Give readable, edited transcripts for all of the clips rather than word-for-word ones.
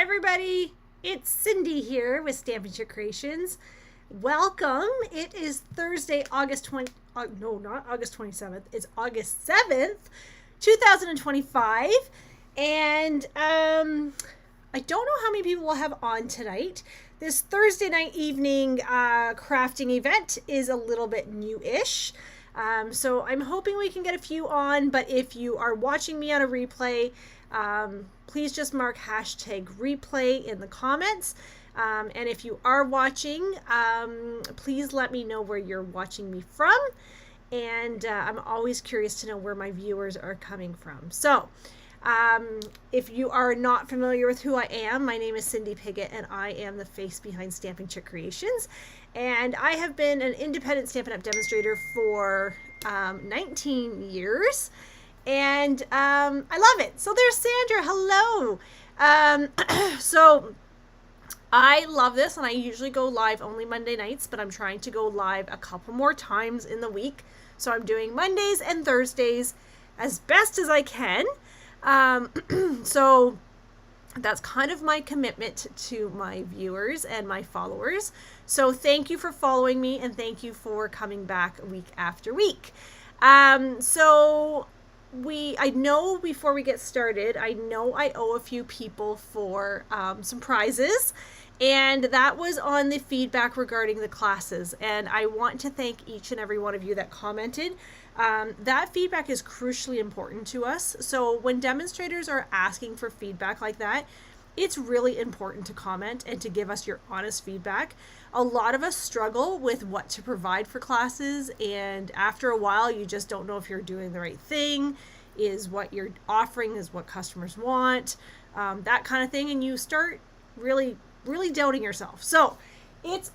everybody, it's Cindy here with Stampin' Chick Creations. Welcome. It is Thursday, August 20, no, not August 27th. It's August 7th, 2025. And I don't know how many people we'll have on tonight. This Thursday night evening crafting event is a little bit new-ish. So I'm hoping we can get a few on, but if you are watching me on a replay, please just mark hashtag replay in the comments. And if you are watching, please let me know where you're watching me from. And I'm always curious to know where my viewers are coming from. So if you are not familiar with who I am, my name is Cindy Piggott, and I am the face behind Stampin' Chick Creations. And I have been an independent Stampin' Up! Demonstrator for 19 years. And I love it. So there's Sandra. Hello. So I love this, and I usually go live only Monday nights, but I'm trying to go live a couple more times in the week. So I'm doing Mondays and Thursdays as best as I can. So that's kind of my commitment to my viewers and my followers. So thank you for following me, and thank you for coming back week after week. I know before we get started, I know I owe a few people for some prizes, and that was on the feedback regarding the classes. And I want to thank each and every one of you that commented. That feedback is crucially important to us. So when demonstrators are asking for feedback like that, it's really important to comment and to give us your honest feedback. A lot of us struggle with what to provide for classes, and after a while you just don't know if you're doing the right thing. Is what you're offering is what customers want, that kind of thing, and you start really doubting yourself. So it's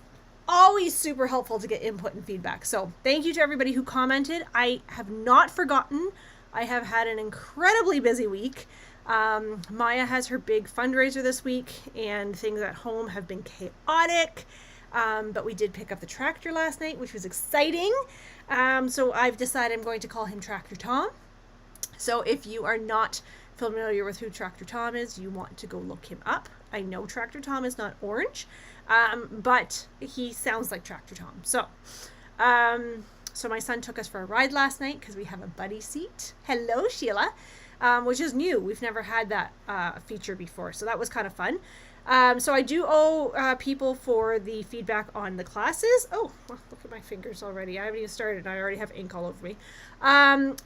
always super helpful to get input and feedback. So thank you to everybody who commented. I have not forgotten. I have had an incredibly busy week. Maya has her big fundraiser this week, and things at home have been chaotic. But we did pick up the tractor last night, which was exciting. So I've decided I'm going to call him Tractor Tom. So if you are not familiar with who Tractor Tom is, you want to go look him up. I know Tractor Tom is not orange, but he sounds like Tractor Tom. So, so my son took us for a ride last night because we have a buddy seat. Hello, Sheila, which is new. We've never had that feature before, so that was kind of fun. So I do owe people for the feedback on the classes. Oh, well, look at my fingers already. I haven't even started, and I already have ink all over me. And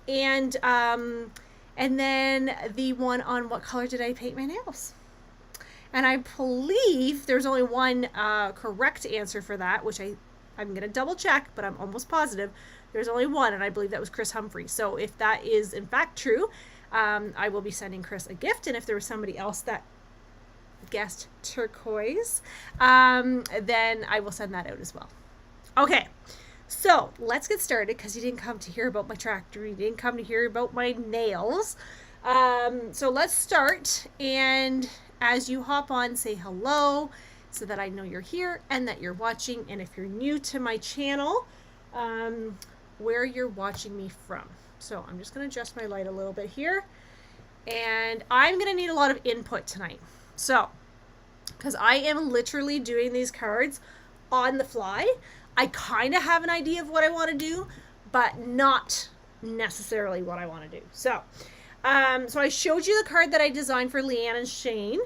then the one on what color did I paint my nails? And I believe there's only one correct answer for that, which I'm going to double check, but I'm almost positive. There's only one, and I believe that was Chris Humphrey. So if that is in fact true, I will be sending Chris a gift. And if there was somebody else that guessed turquoise, then I will send that out as well. Okay, so let's get started, because you didn't come to hear about my tractor, you didn't come to hear about my nails. So let's start, and as you hop on, say hello so that I know you're here and that you're watching. And if you're new to my channel, where you're watching me from. So I'm just going to adjust my light a little bit here, and I'm going to need a lot of input tonight. So, because I am literally doing these cards on the fly, I kind of have an idea of what I want to do, but not necessarily what I want to do. So, so I showed you the card that I designed for Leanne and Shane,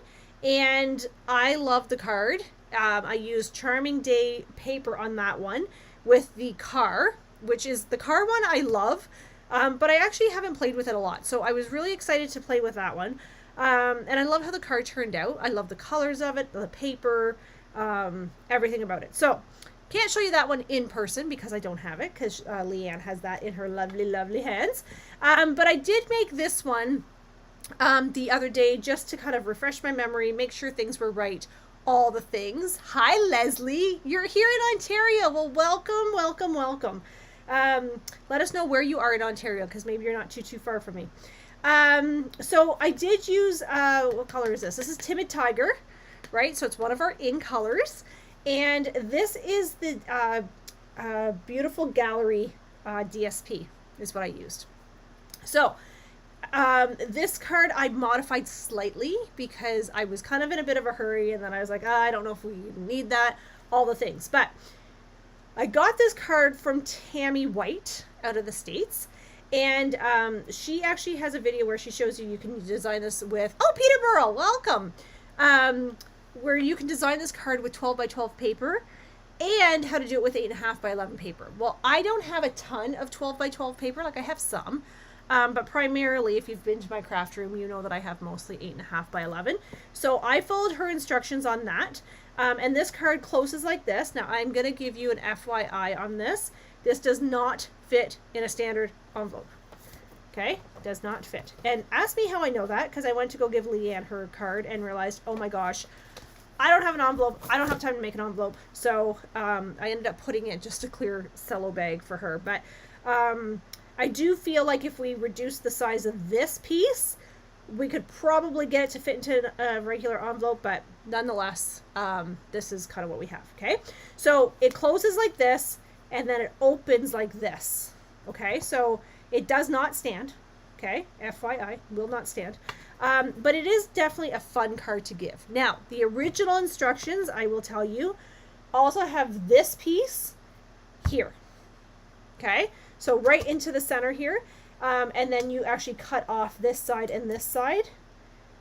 and I love the card. I used Charming Day paper on that one with the car, which is the car one I love, but I actually haven't played with it a lot. So I was really excited to play with that one. And I love how the card turned out. I love the colors of it, the paper, everything about it. So can't show you that one in person because I don't have it, because Leanne has that in her lovely hands. But I did make this one the other day just to kind of refresh my memory, make sure things were right, all the things. Hi, Leslie. You're here in Ontario. Well, welcome. Let us know where you are in Ontario, because maybe you're not too far from me. So I did use, what color is this? This is Timid Tiger, right? So it's one of our in colors. And this is the Beautiful Gallery DSP is what I used. So This card I modified slightly because I was kind of in a bit of a hurry, and then I was like, I don't know if we need that, all the things. But I got this card from Tammy White out of the States, and she actually has a video where she shows you can design this with, oh, Peterborough, welcome, where you can design this card with 12 by 12 paper and how to do it with 8.5 by 11 paper. Well, I don't have a ton of 12 by 12 paper, like I have some. But primarily, if you've been to my craft room, you know that I have mostly 8.5 by 11. So I followed her instructions on that. And this card closes like this. Now I'm going to give you an FYI on this. This does not fit in a standard envelope. Okay? Does not fit. And ask me how I know that, because I went to go give Leanne her card and realized, oh my gosh, I don't have an envelope. I don't have time to make an envelope. So I ended up putting in just a clear cello bag for her. But I do feel like if we reduce the size of this piece, we could probably get it to fit into a regular envelope, but nonetheless, this is kind of what we have, okay? So it closes like this, and then it opens like this, okay? So it does not stand, okay? FYI, will not stand. But it is definitely a fun card to give. Now, the original instructions, I will tell you, also have this piece here, okay? So right into the center here, and then you actually cut off this side and this side,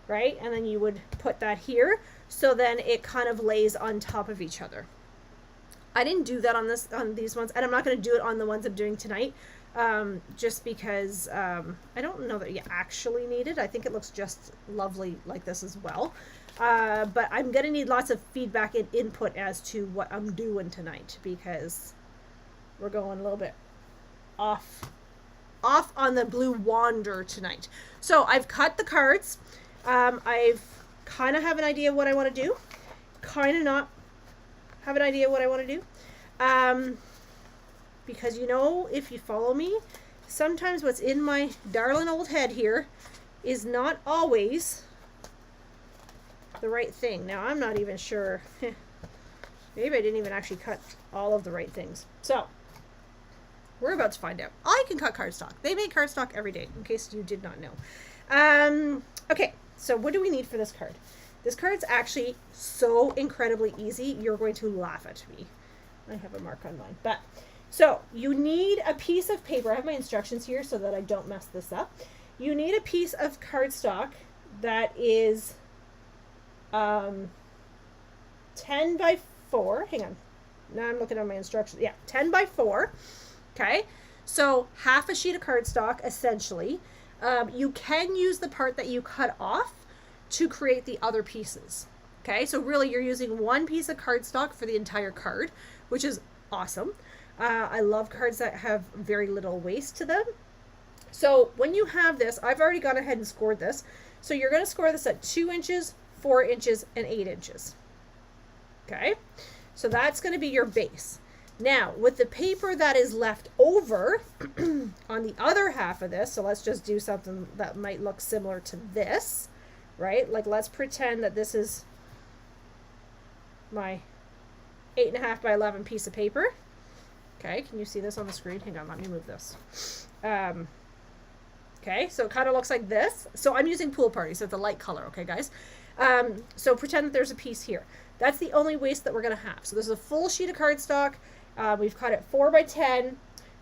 right? And then you would put that here, so then it kind of lays on top of each other. I didn't do that on these ones, and I'm not going to do it on the ones I'm doing tonight, just because I don't know that you actually need it. I think it looks just lovely like this as well. But I'm going to need lots of feedback and input as to what I'm doing tonight, because we're going a little bit off on the Blue Wander tonight. So I've cut the cards. I've kind of have an idea of what I want to do. Kind of not have an idea what I want to do. Because, you know, if you follow me, sometimes what's in my darling old head here is not always the right thing. Now, I'm not even sure. Maybe I didn't even actually cut all of the right things. So, we're about to find out. I can cut cardstock. They make cardstock every day, in case you did not know. Okay, so what do we need for this card? This card's actually so incredibly easy, you're going to laugh at me. I have a mark on mine. But, so, you need a piece of paper. I have my instructions here so that I don't mess this up. You need a piece of cardstock that is 10 by 4. Hang on. Now I'm looking at my instructions. Yeah, 10 by 4. Okay, so half a sheet of cardstock, essentially. You can use the part that you cut off to create the other pieces. Okay, so really you're using one piece of cardstock for the entire card, which is awesome. I love cards that have very little waste to them. So when you have this, I've already gone ahead and scored this. So you're going to score this at 2 inches, 4 inches, and 8 inches. Okay, so that's going to be your base. Now, with the paper that is left over on the other half of this, so let's just do something that might look similar to this, right? Like, let's pretend that this is my 8.5 by 11 piece of paper. Okay, can you see this on the screen? Hang on, let me move this. Okay, so it kind of looks like this. So I'm using Pool Party, so it's a light color, okay, guys? So pretend that there's a piece here. That's the only waste that we're going to have. So this is a full sheet of cardstock. We've cut it 4 by 10.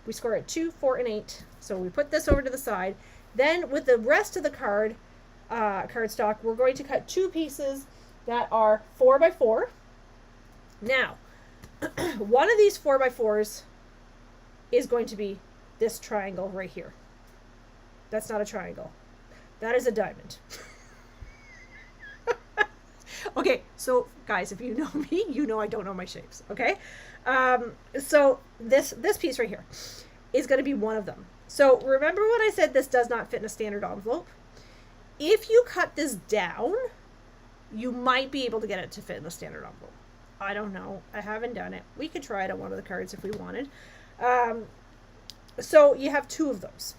We score it 2, 4, and 8. So we put this over to the side. Then with the rest of the cardstock, we're going to cut 2 pieces that are 4 by 4. Now, one of these 4 by 4s is going to be this triangle right here. That's not a triangle. That is a diamond. Okay, so guys, if you know me, you know I don't know my shapes, okay? So this piece right here is going to be one of them. So remember when I said this does not fit in a standard envelope? If you cut this down, you might be able to get it to fit in a standard envelope. I don't know. I haven't done it. We could try it on one of the cards if we wanted. So you have 2 of those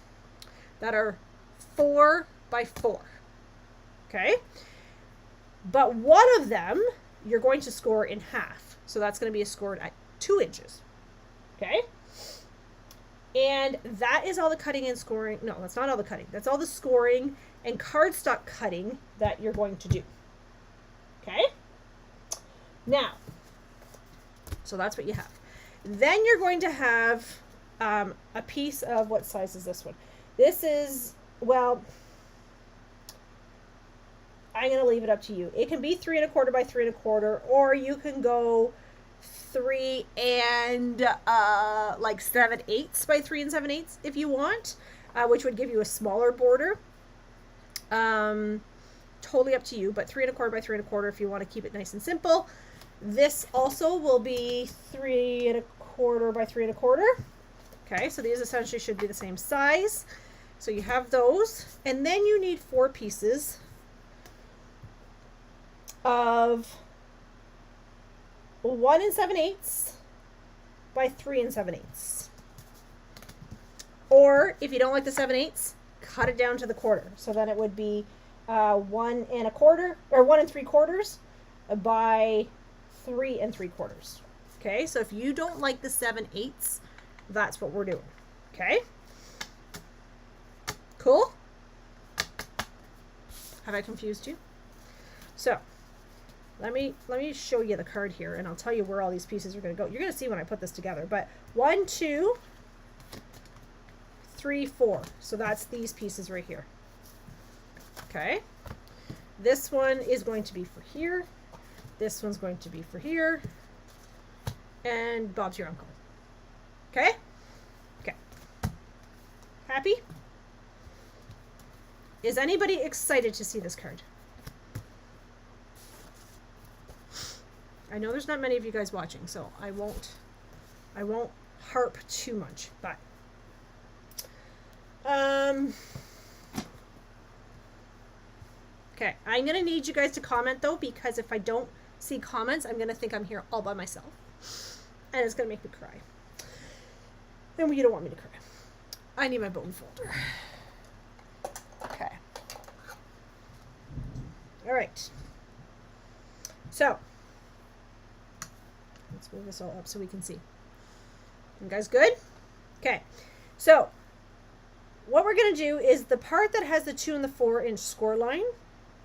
that are 4 by 4, okay? But one of them, you're going to score in half. So that's going to be scored at 2 inches. Okay? And that is all the cutting and scoring. No, that's not all the cutting. That's all the scoring and cardstock cutting that you're going to do. Okay? Now, so that's what you have. Then you're going to have a piece of, what size is this one? This is, well, I'm going to leave it up to you. It can be 3 1/4 by 3 1/4, or you can go 3 and like 7/8 by 3 7/8 if you want, which would give you a smaller border. Totally up to you, but 3 1/4 by 3 1/4 if you want to keep it nice and simple. This also will be 3 1/4 by 3 1/4. Okay, so these essentially should be the same size. So you have those, and then you need 4 pieces of 1 7/8 by 3 7/8. Or if you don't like the 7/8, cut it down to the quarter. So then it would be 1 1/4 or 1 3/4 by 3 3/4. Okay, so if you don't like the 7/8, that's what we're doing. Okay, cool. Have I confused you? So let me show you the card here, and I'll tell you where all these pieces are going to go. You're going to see when I put this together. But 1 2 3 4. So that's these pieces right here. Okay. This one is going to be for here. This one's going to be for here. And Bob's your uncle. Okay? Okay. Happy? Is anybody excited to see this card? I know there's not many of you guys watching, so I won't harp too much, but okay, I'm gonna need you guys to comment though, because if I don't see comments, I'm gonna think I'm here all by myself, and it's gonna make me cry. And you don't want me to cry. I need my bone folder. Okay. All right. So let's move this all up so we can see. You guys good? Okay. So what we're going to do is the part that has the 2 and the 4 inch score line,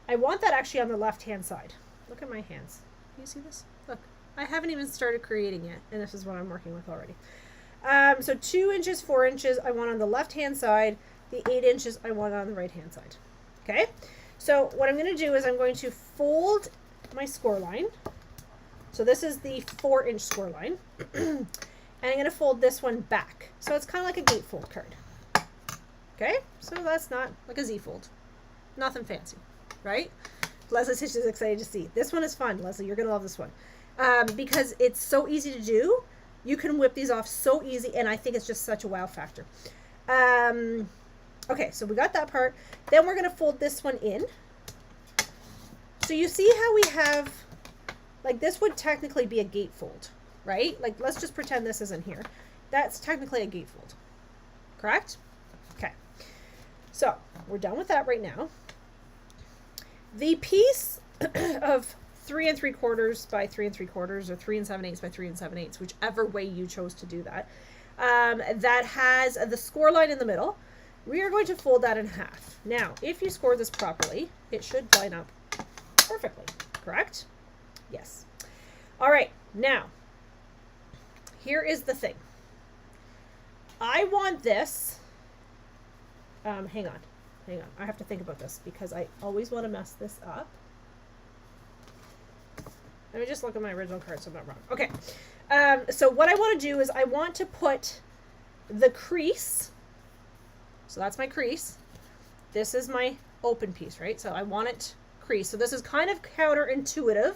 I want that actually on the left hand side. Look at my hands. Can you see this? Look, I haven't even started creating yet, and this is what I'm working with already. So 2 inches, 4 inches, I want on the left hand side. The 8 inches, I want on the right hand side. Okay. So what I'm going to do is I'm going to fold my score line. So this is the 4 inch score line. And I'm going to fold this one back. So it's kind of like a gatefold card. Okay, so that's not like a Z fold. Nothing fancy, right? Leslie's just excited to see. This one is fun, Leslie. You're going to love this one. Because it's so easy to do. You can whip these off so easy, and I think it's just such a wow factor. Okay, so we got that part. Then we're going to fold this one in. So you see how we have, like, this would technically be a gatefold, right? Like, let's just pretend this isn't here. That's technically a gatefold, correct? Okay, so we're done with that right now. The piece of 3 3/4 by 3 3/4 or 3 7/8 by 3 7/8, whichever way you chose to do that, that has the score line in the middle, we are going to fold that in half. Now, if you score this properly, it should line up perfectly, correct? Yes. All right, now, here is the thing. I want this, hang on. I have to think about this because I always want to mess this up. Let me just look at my original card so I'm not wrong. Okay, so what I want to do is I want to put the crease, so that's my crease. This is my open piece, right? So I want it crease. So this is kind of counterintuitive.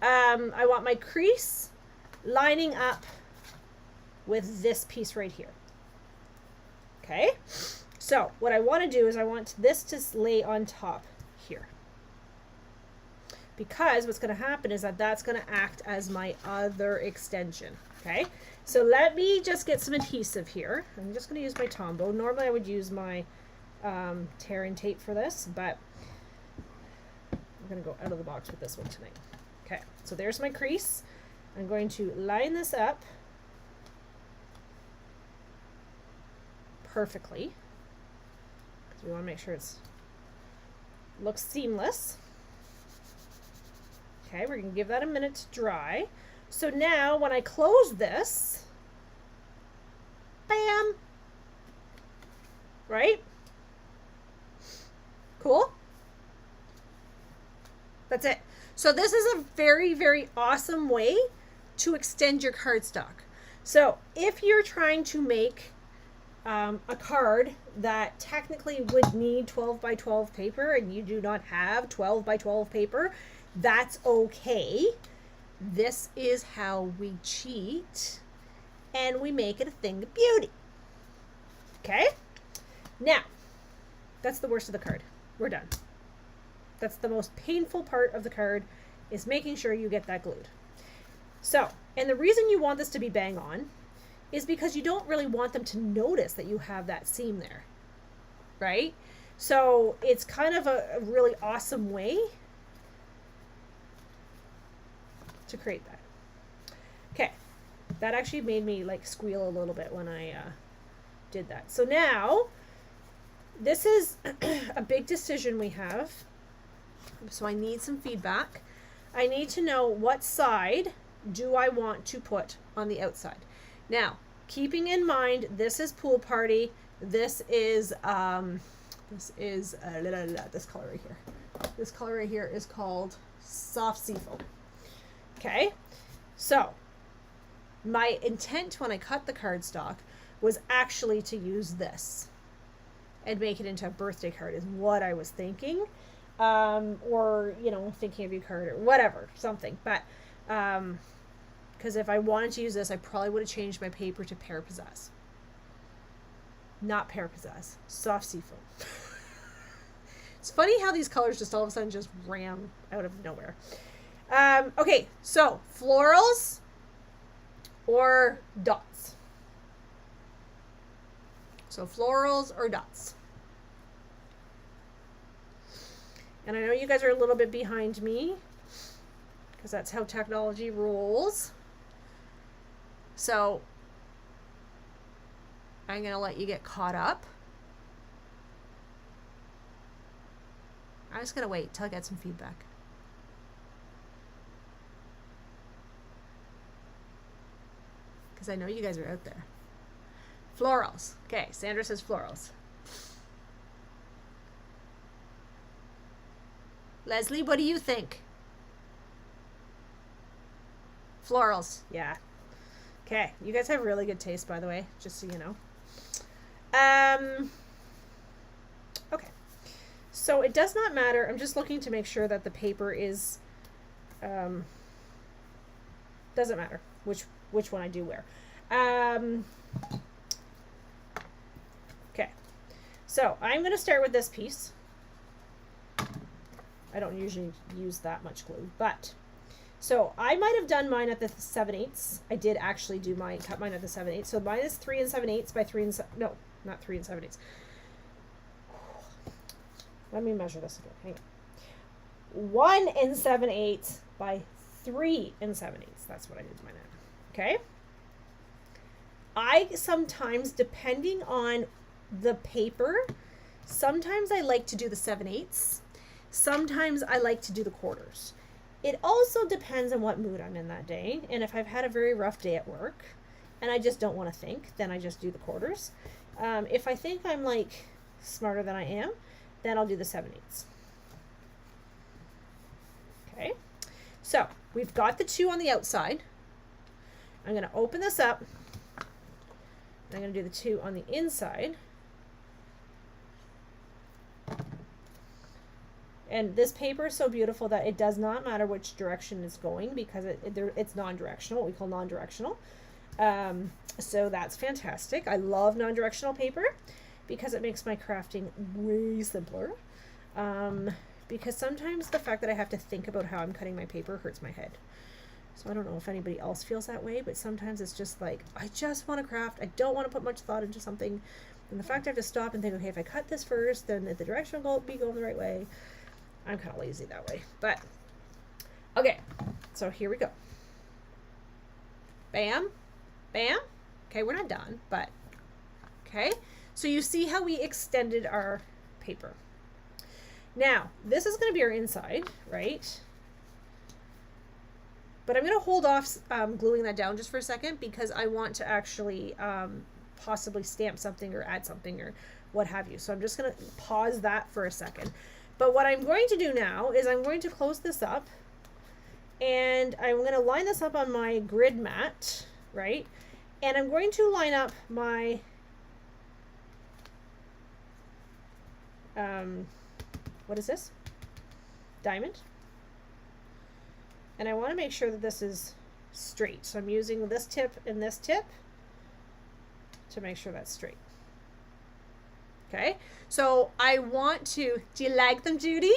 I want my crease lining up with this piece right here. Okay, so what I want to do is I want this to lay on top here, because what's going to happen is that that's going to act as my other extension. Okay, so let me just get some adhesive here. I'm just going to use my Tombow. Normally I would use my tear and tape for this, but I'm going to go out of the box with this one tonight. Okay, so there's my crease. I'm going to line this up perfectly because we want to make sure it's looks seamless. Okay, we're going to give that a minute to dry. So now when I close this, bam, right? Cool. That's it. So this is a very, very awesome way to extend your cardstock. So if you're trying to make a card that technically would need 12 by 12 paper and you do not have 12 by 12 paper, that's okay. This is how we cheat and we make it a thing of beauty. Okay? Now, that's the worst of the card. We're done. That's the most painful part of the card, is making sure you get that glued. So, and the reason you want this to be bang on is because you don't really want them to notice that you have that seam there, right? So it's kind of a really awesome way to create that. Okay, that actually made me like squeal a little bit when I did that. So now, this is a big decision we have. So I need some feedback. I need to know what side do I want to put on the outside. Now, keeping in mind, this is Pool Party. This is this color right here. This color right here is called Soft Seafoam. Okay, so my intent when I cut the cardstock was actually to use this and make it into a birthday card is what I was thinking. Or, you know, thinking of you card or whatever, something. But, because if I wanted to use this, I probably would have changed my paper to Pear Pizzazz. Not Pear Pizzazz. Soft Seafoam. It's funny how these colors just all of a sudden just ran out of nowhere. Okay, so florals or dots. So florals or dots. And I know you guys are a little bit behind me because that's how technology rolls. So I'm going to let you get caught up. I'm just going to wait till I get some feedback. Because I know you guys are out there. Florals. Okay, Sandra says florals. Leslie, what do you think? Florals. Yeah. Okay. You guys have really good taste, by the way, just so you know. Okay. So it does not matter. I'm just looking to make sure that the paper is, doesn't matter which one I do wear. Okay. So I'm going to start with this piece. I don't usually use that much glue, but so I might have done mine at the 7/8. I did actually do mine, cut mine at the 7/8. So mine is 3 7/8 by 3 no, not 3 7/8. Let me measure this again. Hang on. 1 7/8 by 3 7/8. That's what I did mine at. Okay. I sometimes, depending on the paper, sometimes I like to do the 7/8. Sometimes I like to do the quarters. It also depends on what mood I'm in that day. And if I've had a very rough day at work and I just don't want to think, then I just do the quarters. If I think I'm like smarter than I am, then I'll do the 7/8. Okay. So we've got the 2 on the outside. I'm going to open this up. I'm going to do the 2 on the inside. And this paper is so beautiful that it does not matter which direction it's going because it's non-directional, what we call non-directional. So that's fantastic. I love non-directional paper because it makes my crafting way simpler. Because sometimes the fact that I have to think about how I'm cutting my paper hurts my head. So I don't know if anybody else feels that way, but sometimes it's just like, I just want to craft. I don't want to put much thought into something. And the fact I have to stop and think, okay, if I cut this first, then the direction will be going the right way. I'm kind of lazy that way, but okay, so here we go. Bam, bam. Okay, we're not done, but okay. So you see how we extended our paper. Now, this is going to be our inside, right? But I'm going to hold off gluing that down just for a second because I want to actually possibly stamp something or add something or what have you. So I'm just going to pause that for a second. But what I'm going to do now is I'm going to close this up and I'm going to line this up on my grid mat, right? And I'm going to line up my what is this? Diamond. And I want to make sure that this is straight. So I'm using this tip and this tip to make sure that's straight. Okay, so I want to, do you like them, Judy?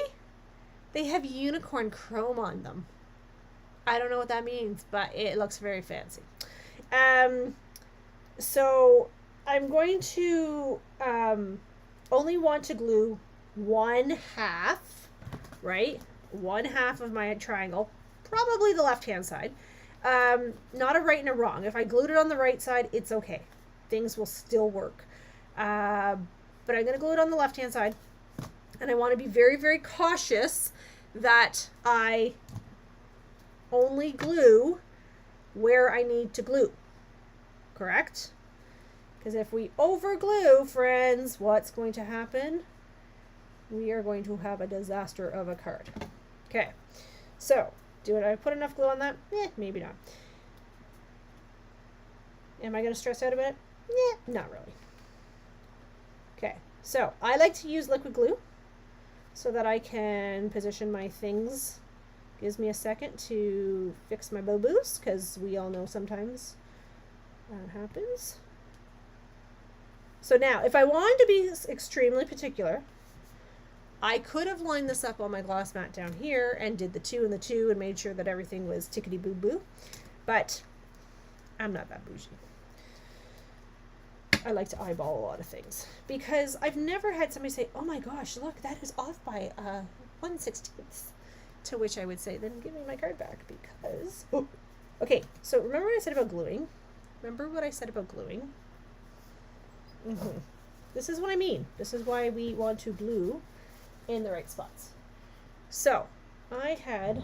They have unicorn chrome on them. I don't know what that means, but it looks very fancy. So I'm going to only want to glue 1/2, right? 1/2 of my triangle, probably the left-hand side. Not a right and a wrong. If I glued it on the right side, it's okay. Things will still work. But I'm going to glue it on the left-hand side. And I want to be very, very cautious that I only glue where I need to glue. Correct? Because if we over glue, friends, what's going to happen? We are going to have a disaster of a card. Okay, so do I put enough glue on that? Maybe not. Am I going to stress out about it? Not really. Okay, so I like to use liquid glue so that I can position my things. Gives me a second to fix my boo-boos because we all know sometimes that happens. So now, if I wanted to be extremely particular, I could have lined this up on my gloss mat down here and did the 2 and the 2 and made sure that everything was tickety-boo-boo. But I'm not that bougie. I like to eyeball a lot of things because I've never had somebody say, oh my gosh, look, that is off by 1/16. To which I would say, then give me my card back because... Oh. Okay, so remember what I said about gluing? This is what I mean. This is why we want to glue in the right spots. So, I had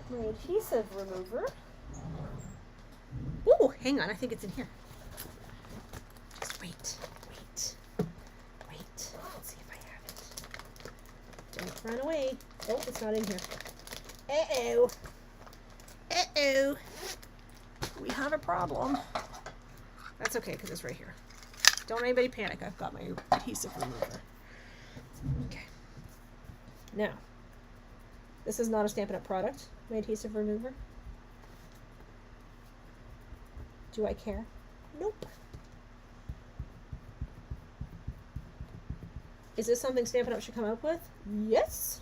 my adhesive remover. Oh, hang on, I think it's in here. Just wait. Let's see if I have it. Don't run away. Oh, it's not in here. Uh-oh. We have a problem. That's okay, because it's right here. Don't anybody panic. I've got my adhesive remover. Okay. Now, this is not a Stampin' Up! Product, my adhesive remover. Do I care? Nope. Is this something Stampin' Up! Should come up with? Yes.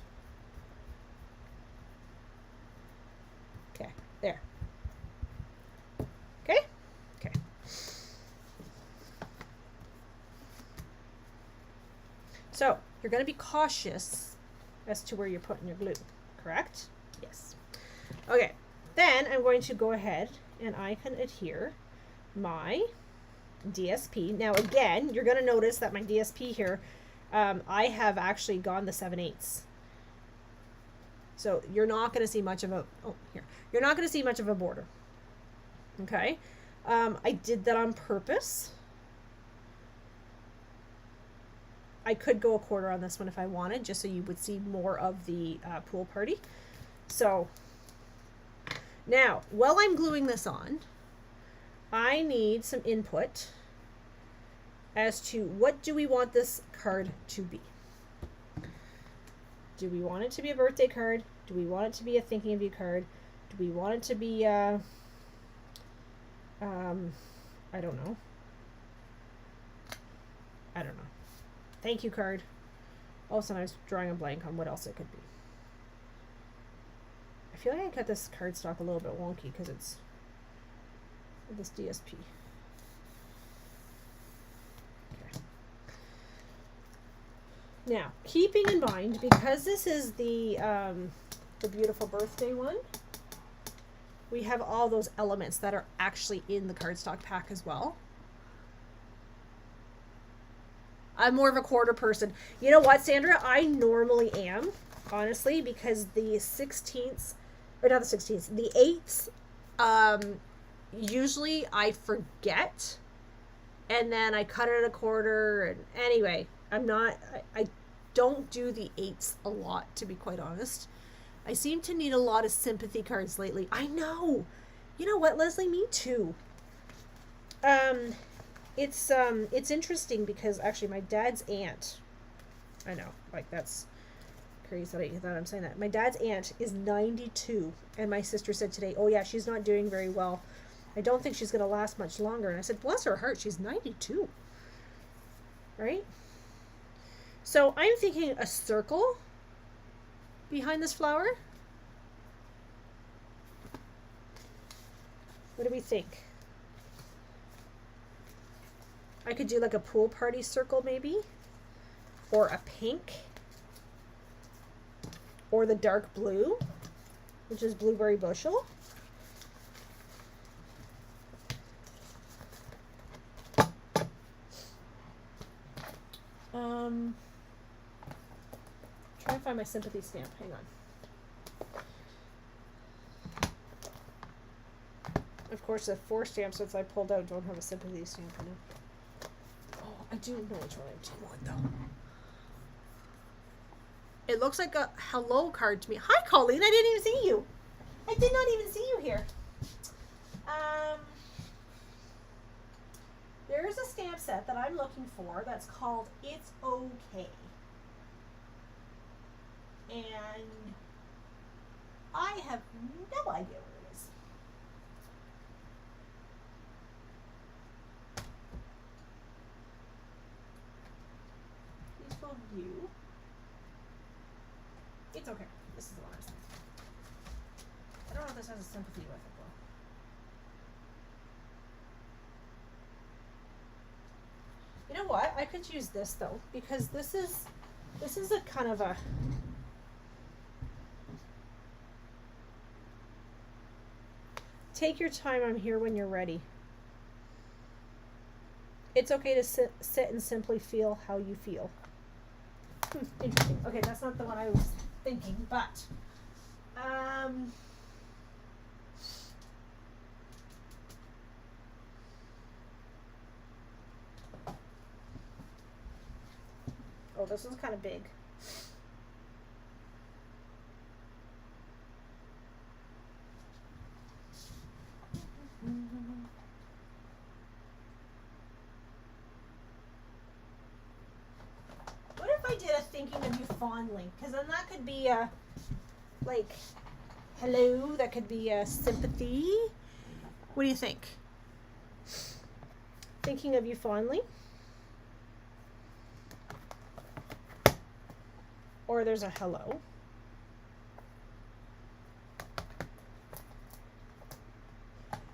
Okay, there. Okay? Okay. So, you're going to be cautious as to where you're putting your glue, correct? Yes. Okay, then I'm going to go ahead and I can adhere my DSP. Now again, you're going to notice that my DSP here, I have actually gone the 7/8. So you're not going to see much of a, you're not going to see much of a border. Okay. I did that on purpose. I could go 1/4 on this one if I wanted, just so you would see more of the pool party. So now, while I'm gluing this on, I need some input as to what do we want this card to be. Do we want it to be a birthday card? Do we want it to be a thinking of you card? Do we want it to be I don't know. Thank you card. All of a sudden I was drawing a blank on what else it could be. I feel like I cut this cardstock a little bit wonky because it's this DSP. Okay. Now, keeping in mind, because this is the beautiful birthday one, we have all those elements that are actually in the cardstock pack as well. I'm more of a quarter person. You know what, Sandra? I normally am, honestly, because the 16ths, or not the 16ths, the 8ths, usually I forget, and then I cut it at a quarter. And anyway, I don't do the 8ths a lot, to be quite honest. I seem to need a lot of sympathy cards lately. I know. You know what, Leslie? Me too. It's interesting because actually my dad's aunt, I know, like that's crazy that I'm saying that. My dad's aunt is 92, and my sister said today, oh yeah, she's not doing very well. I don't think she's going to last much longer. And I said, bless her heart, she's 92. Right? So I'm thinking a circle behind this flower. What do we think? I could do like a pool party circle maybe, or a pink, or the dark blue, which is blueberry bushel. Try and find my sympathy stamp. Hang on. Of course, the 4 stamps that I pulled out don't have a sympathy stamp in it. Oh, I do know which one I do want though. It looks like a hello card to me. Hi, Colleen. I didn't even see you. I did not even see you here. There's a stamp set that I'm looking for that's called It's Okay. And I have no idea where it is. Peaceful View. It's okay. This is the one I was thinking. I don't know if this has a sympathy with it though. You know what? I could use this though, because this is a kind of a take your time. I'm here when you're ready. It's okay to sit and simply feel how you feel. Interesting. Okay, that's not the one I was thinking, but oh, this one's kind of big. What if I did a thinking of you fondly? Because then that could be a, like, hello, that could be a sympathy. What do you think? Thinking of you fondly? Or there's a hello.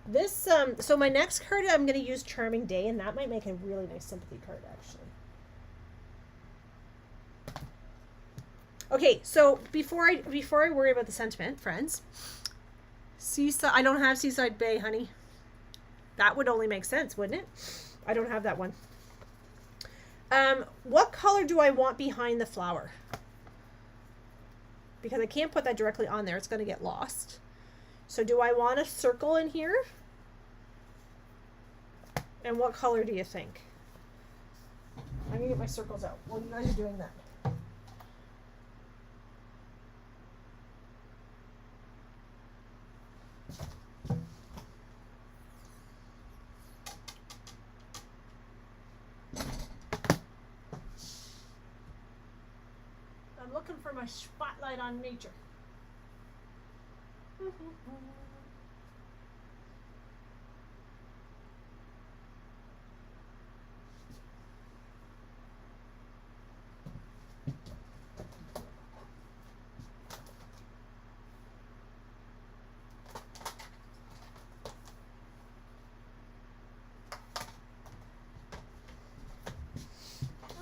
This, so my next card, I'm going to use Charming Day, and that might make a really nice sympathy card, actually. Okay, so before I worry about the sentiment, friends, Seaside, I don't have Seaside Bay, honey. That would only make sense, wouldn't it? I don't have that one. What color do I want behind the flower? Because I can't put that directly on there. It's going to get lost. So do I want a circle in here? And what color do you think? I'm going to get my circles out while you guys are doing that. I'm looking for my spotlight on nature.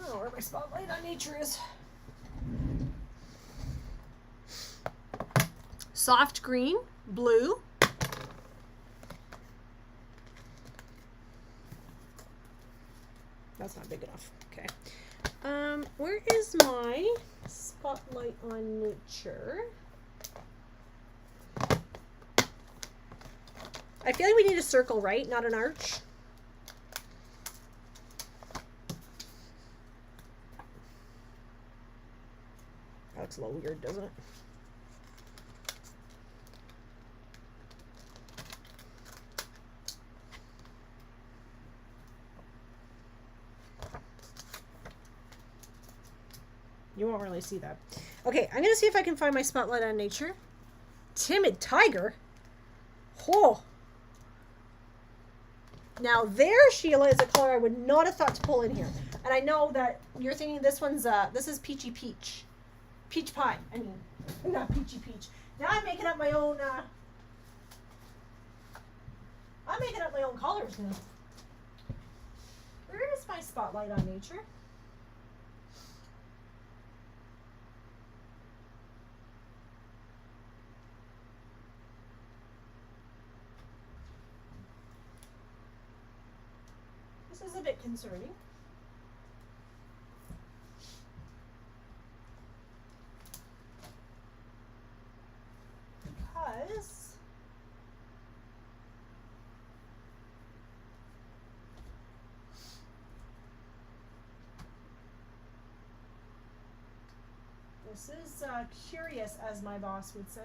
Oh, where my spotlight on nature is. Soft green, blue. That's not big enough. Okay. Where is my spotlight on nature? I feel like we need a circle, right? Not an arch. That looks a little weird, doesn't it? You won't really see that. Okay, I'm going to see if I can find my spotlight on nature. Timid tiger? Oh. Now there, Sheila, is a color I would not have thought to pull in here. And I know that you're thinking this one's, this is peachy peach. Peach pie. I mean, not peachy peach. Now I'm making up my own, colors now. Where is my spotlight on nature? This is a bit concerning. Because this is curious, as my boss would say.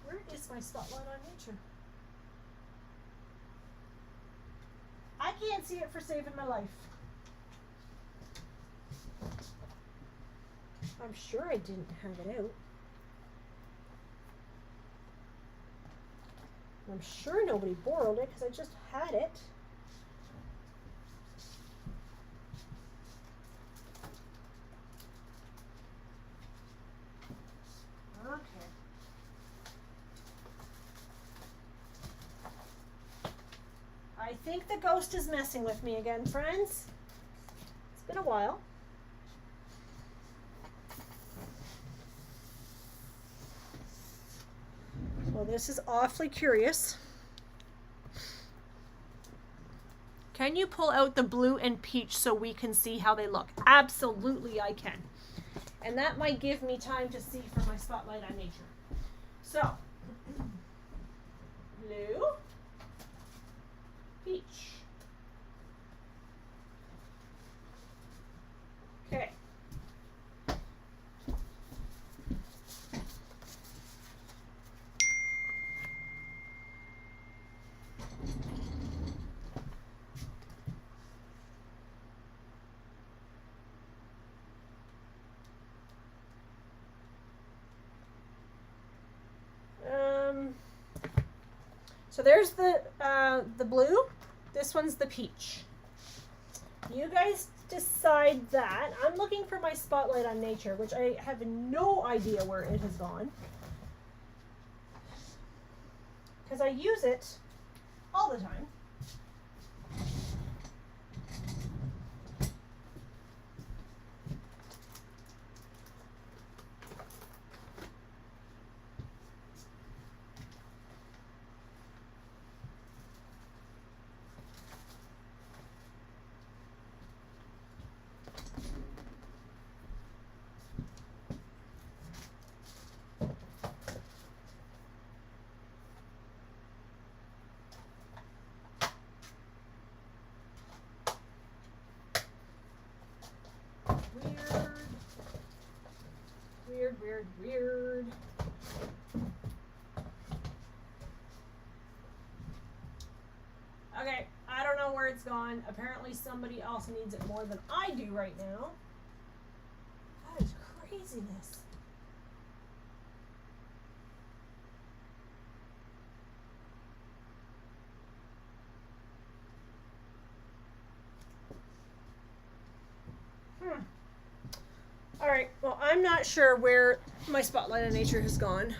Where is my spotlight on nature? I can't see it for saving my life. I'm sure I didn't have it out. I'm sure nobody borrowed it because I just had it. Okay. I think the ghost is messing with me again, friends. It's been a while. Well, this is awfully curious. Can you pull out the blue and peach so we can see how they look? Absolutely, I can. And that might give me time to see for my spotlight on nature. So, blue, peach. Okay. So there's the blue. This one's the peach. You guys decide that. I'm looking for my spotlight on nature, which I have no idea where it has gone. Because I use it all the time. Weird. Okay, I don't know where it's gone. Apparently somebody else needs it more than I do right now. That is craziness. Alright, well, I'm not sure where my spotlight on nature has gone.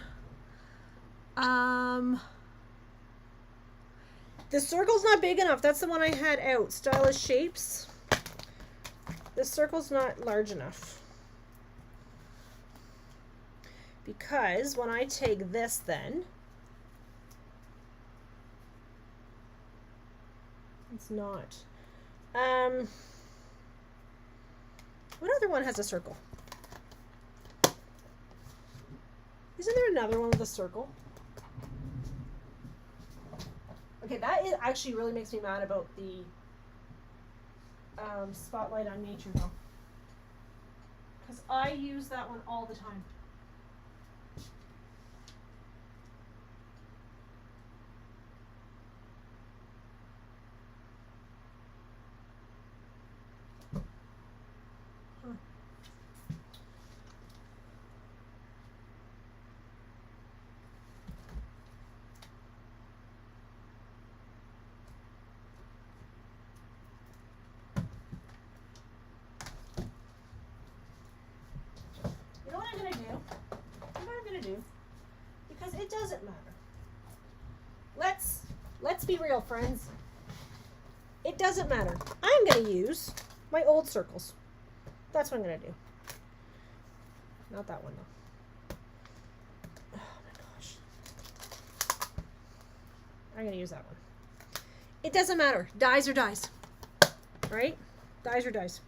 The circle's not big enough. That's the one I had out. Stylish Shapes. The circle's not large enough. Because when I take this then, it's not. What other one has a circle? Isn't there another one with a circle? Okay, that actually really makes me mad about the Spotlight on Nature though. Because I use that one all the time. Because it doesn't matter. Let's be real, friends. It doesn't matter. I'm going to use my old circles. That's what I'm going to do. Not that one though. Oh my gosh. I'm going to use that one. It doesn't matter. Dies are dies. Right? Dies are dies.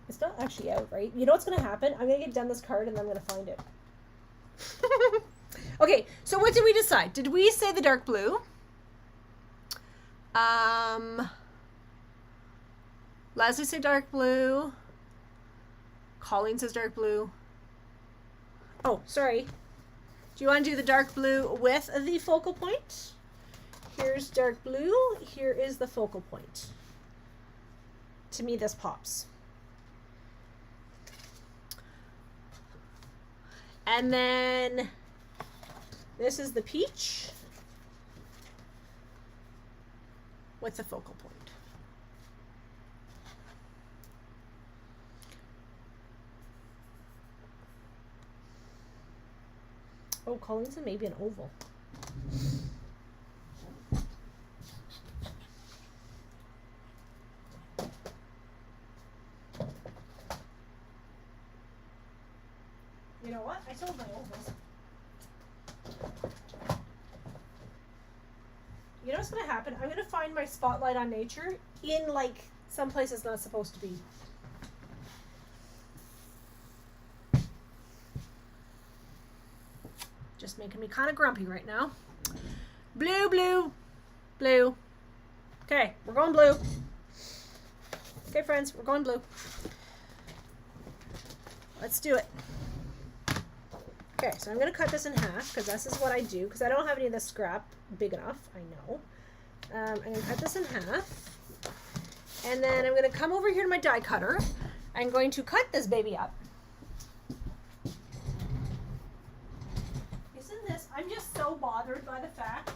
It's not actually out, right? You know what's going to happen? I'm going to get done this card and then I'm going to find it. Okay, so what did we decide? Did we say the dark blue? Leslie said dark blue. Colleen says dark blue. Oh, sorry. Do you want to do the dark blue with the focal point? Here's dark blue. Here is the focal point. To me, this pops. And then this is the peach with the focal point. Oh, Colleen said maybe an oval. You know what? I sold my ovals. You know what's going to happen? I'm going to find my Spotlight on Nature in, like, some place it's not supposed to be. Just making me kind of grumpy right now. Blue, blue, blue. Okay, we're going blue. Okay, friends, we're going blue. Let's do it. Okay, so I'm going to cut this in half because this is what I do because I don't have any of this scrap big enough, I know. I'm going to cut this in half. And then I'm going to come over here to my die cutter. I'm going to cut this baby up. Isn't this, I'm just so bothered by the fact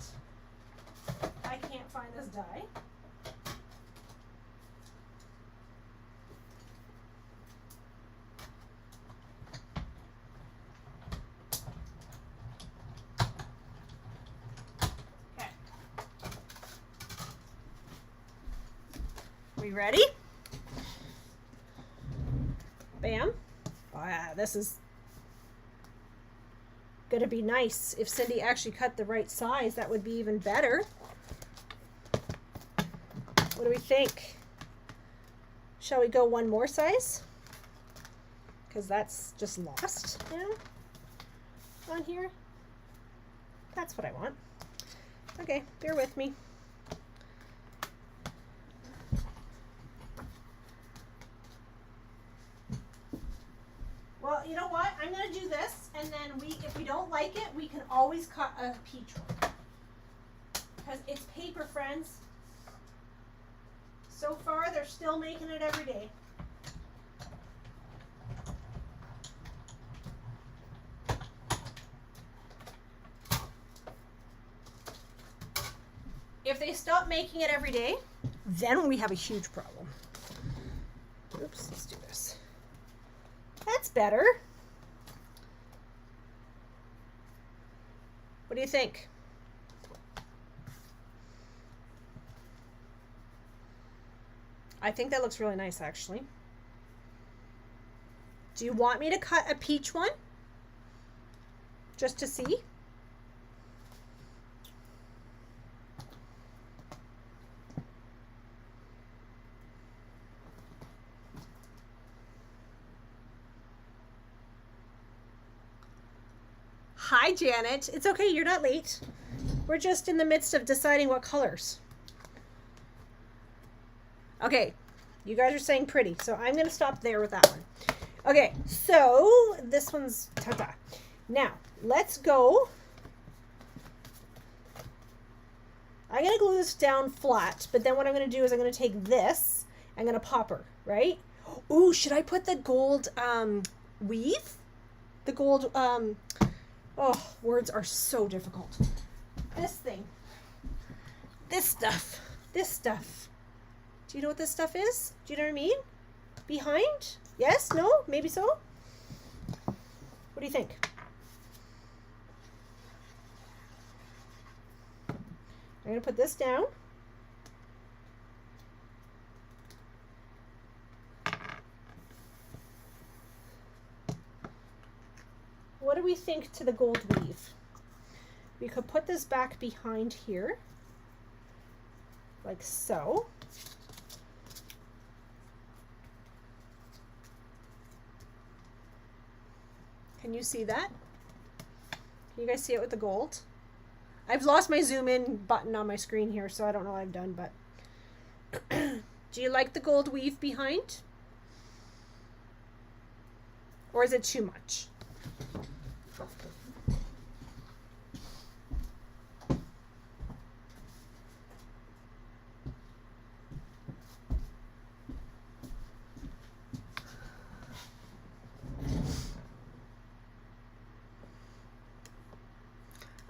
I can't find this die. We ready? Bam. Wow, this is gonna be nice. If Cindy actually cut the right size, that would be even better. What do we think? Shall we go one more size? Because that's just lost now on here. That's what I want. Okay, bear with me. Well, you know what? I'm going to do this, and then if we don't like it, we can always cut a peach one. Because it's paper, friends. So far, they're still making it every day. If they stop making it every day, then we have a huge problem. Oops, let's do this. That's better. What do you think? I think that looks really nice, actually. Do you want me to cut a peach one? Just to see? Hi, Janet. It's okay. You're not late. We're just in the midst of deciding what colors. Okay. You guys are saying pretty, so I'm going to stop there with that one. Okay, so this one's ta-ta. Now, let's go. I'm going to glue this down flat, but then what I'm going to do is I'm going to take this, I'm going to pop her, right? Ooh, should I put the gold weave? The gold, oh, words are so difficult. This thing. This stuff. Do you know what this stuff is? Do you know what I mean? Behind? Yes? No? Maybe so? What do you think? I'm going to put this down. What do we think to the gold weave? We could put this back behind here, like so. Can you see that? Can you guys see it with the gold? I've lost my zoom in button on my screen here, so I don't know what I've done, but do you like the gold weave behind? Or is it too much?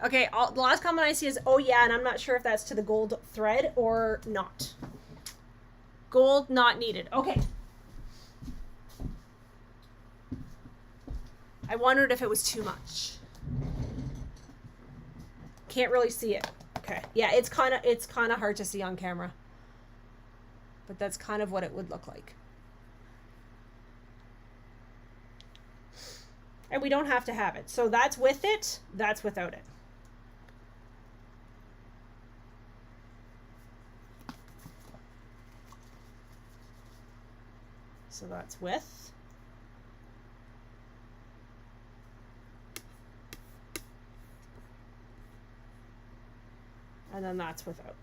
Okay, the last comment I see is, oh yeah, and I'm not sure if that's to the gold thread or not. Gold not needed. Okay. I wondered if it was too much. Can't really see it. Okay. Yeah, it's kind of hard to see on camera. But that's kind of what it would look like. And we don't have to have it. So that's with it, that's without it. So that's with. And then that's without.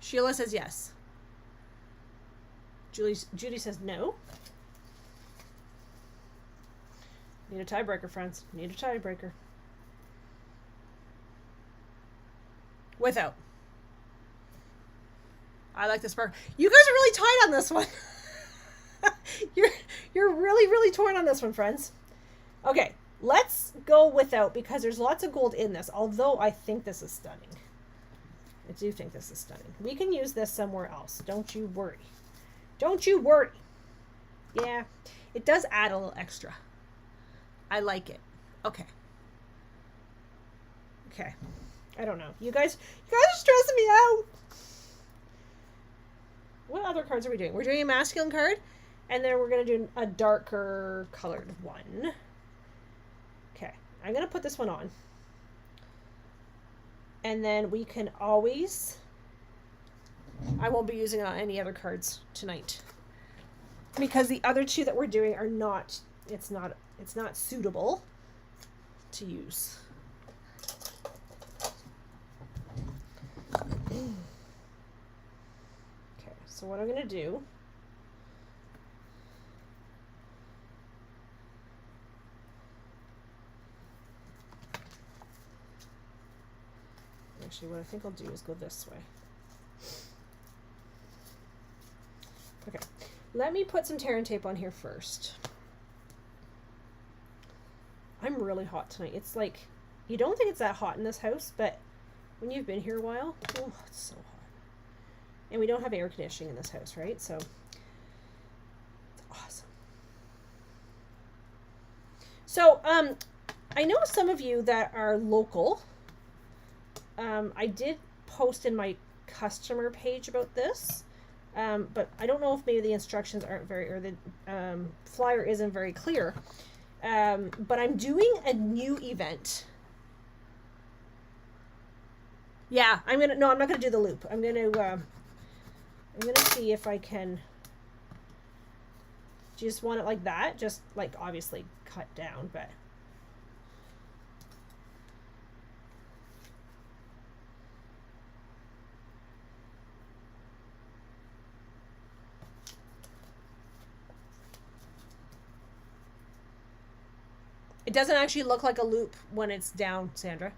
Sheila says yes. Judy says no. Need a tiebreaker, friends. Need a tiebreaker. Without. I like the spark. You guys are really tight on this one. You're really torn on this one, friends. Okay, let's go without because there's lots of gold in this, although I think this is stunning. I do think this is stunning. We can use this somewhere else. Don't you worry. Don't you worry. Yeah, it does add a little extra. I like it. Okay. Okay. I don't know. You guys are stressing me out. What other cards are we doing? We're doing a masculine card, and then we're going to do a darker colored one. Okay. I'm going to put this one on. And then we can always... I won't be using any other cards tonight. Because the other two that we're doing are not... It's not suitable to use. Okay, so what I'm going to do... Actually, what I think I'll do is go this way. Okay, let me put some tear and tape on here first. I'm really hot tonight. It's like, you don't think it's that hot in this house, but when you've been here a while, oh, it's so hot. And we don't have air conditioning in this house, right? So, it's awesome. So, I know some of you that are local. I did post in my customer page about this, but I don't know if maybe the instructions aren't very, or the flyer isn't very clear. But I'm doing a new event. Yeah, I'm not gonna do the loop. I'm gonna see if I can. Do you just want it like that? Just like obviously cut down, but It doesn't actually look like a loop when it's down, Sandra.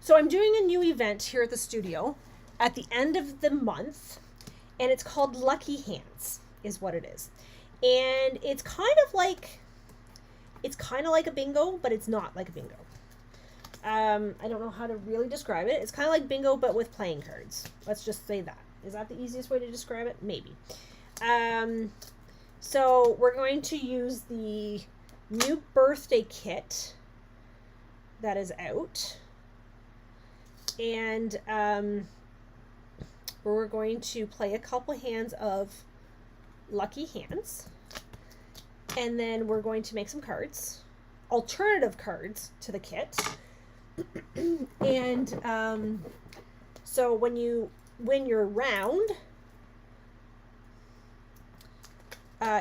So I'm doing a new event here at the studio at the end of the month, and it's called Lucky Hands, is what it is. And it's kind of like a bingo, but it's not like a bingo. I don't know how to really describe it. It's kind of like bingo, but with playing cards. Let's just say that. Is that the easiest way to describe it? Maybe. So we're going to use the new birthday kit that is out. And we're going to play a couple hands of Lucky Hands. And then we're going to make some cards, alternative cards to the kit. And so when you win your round,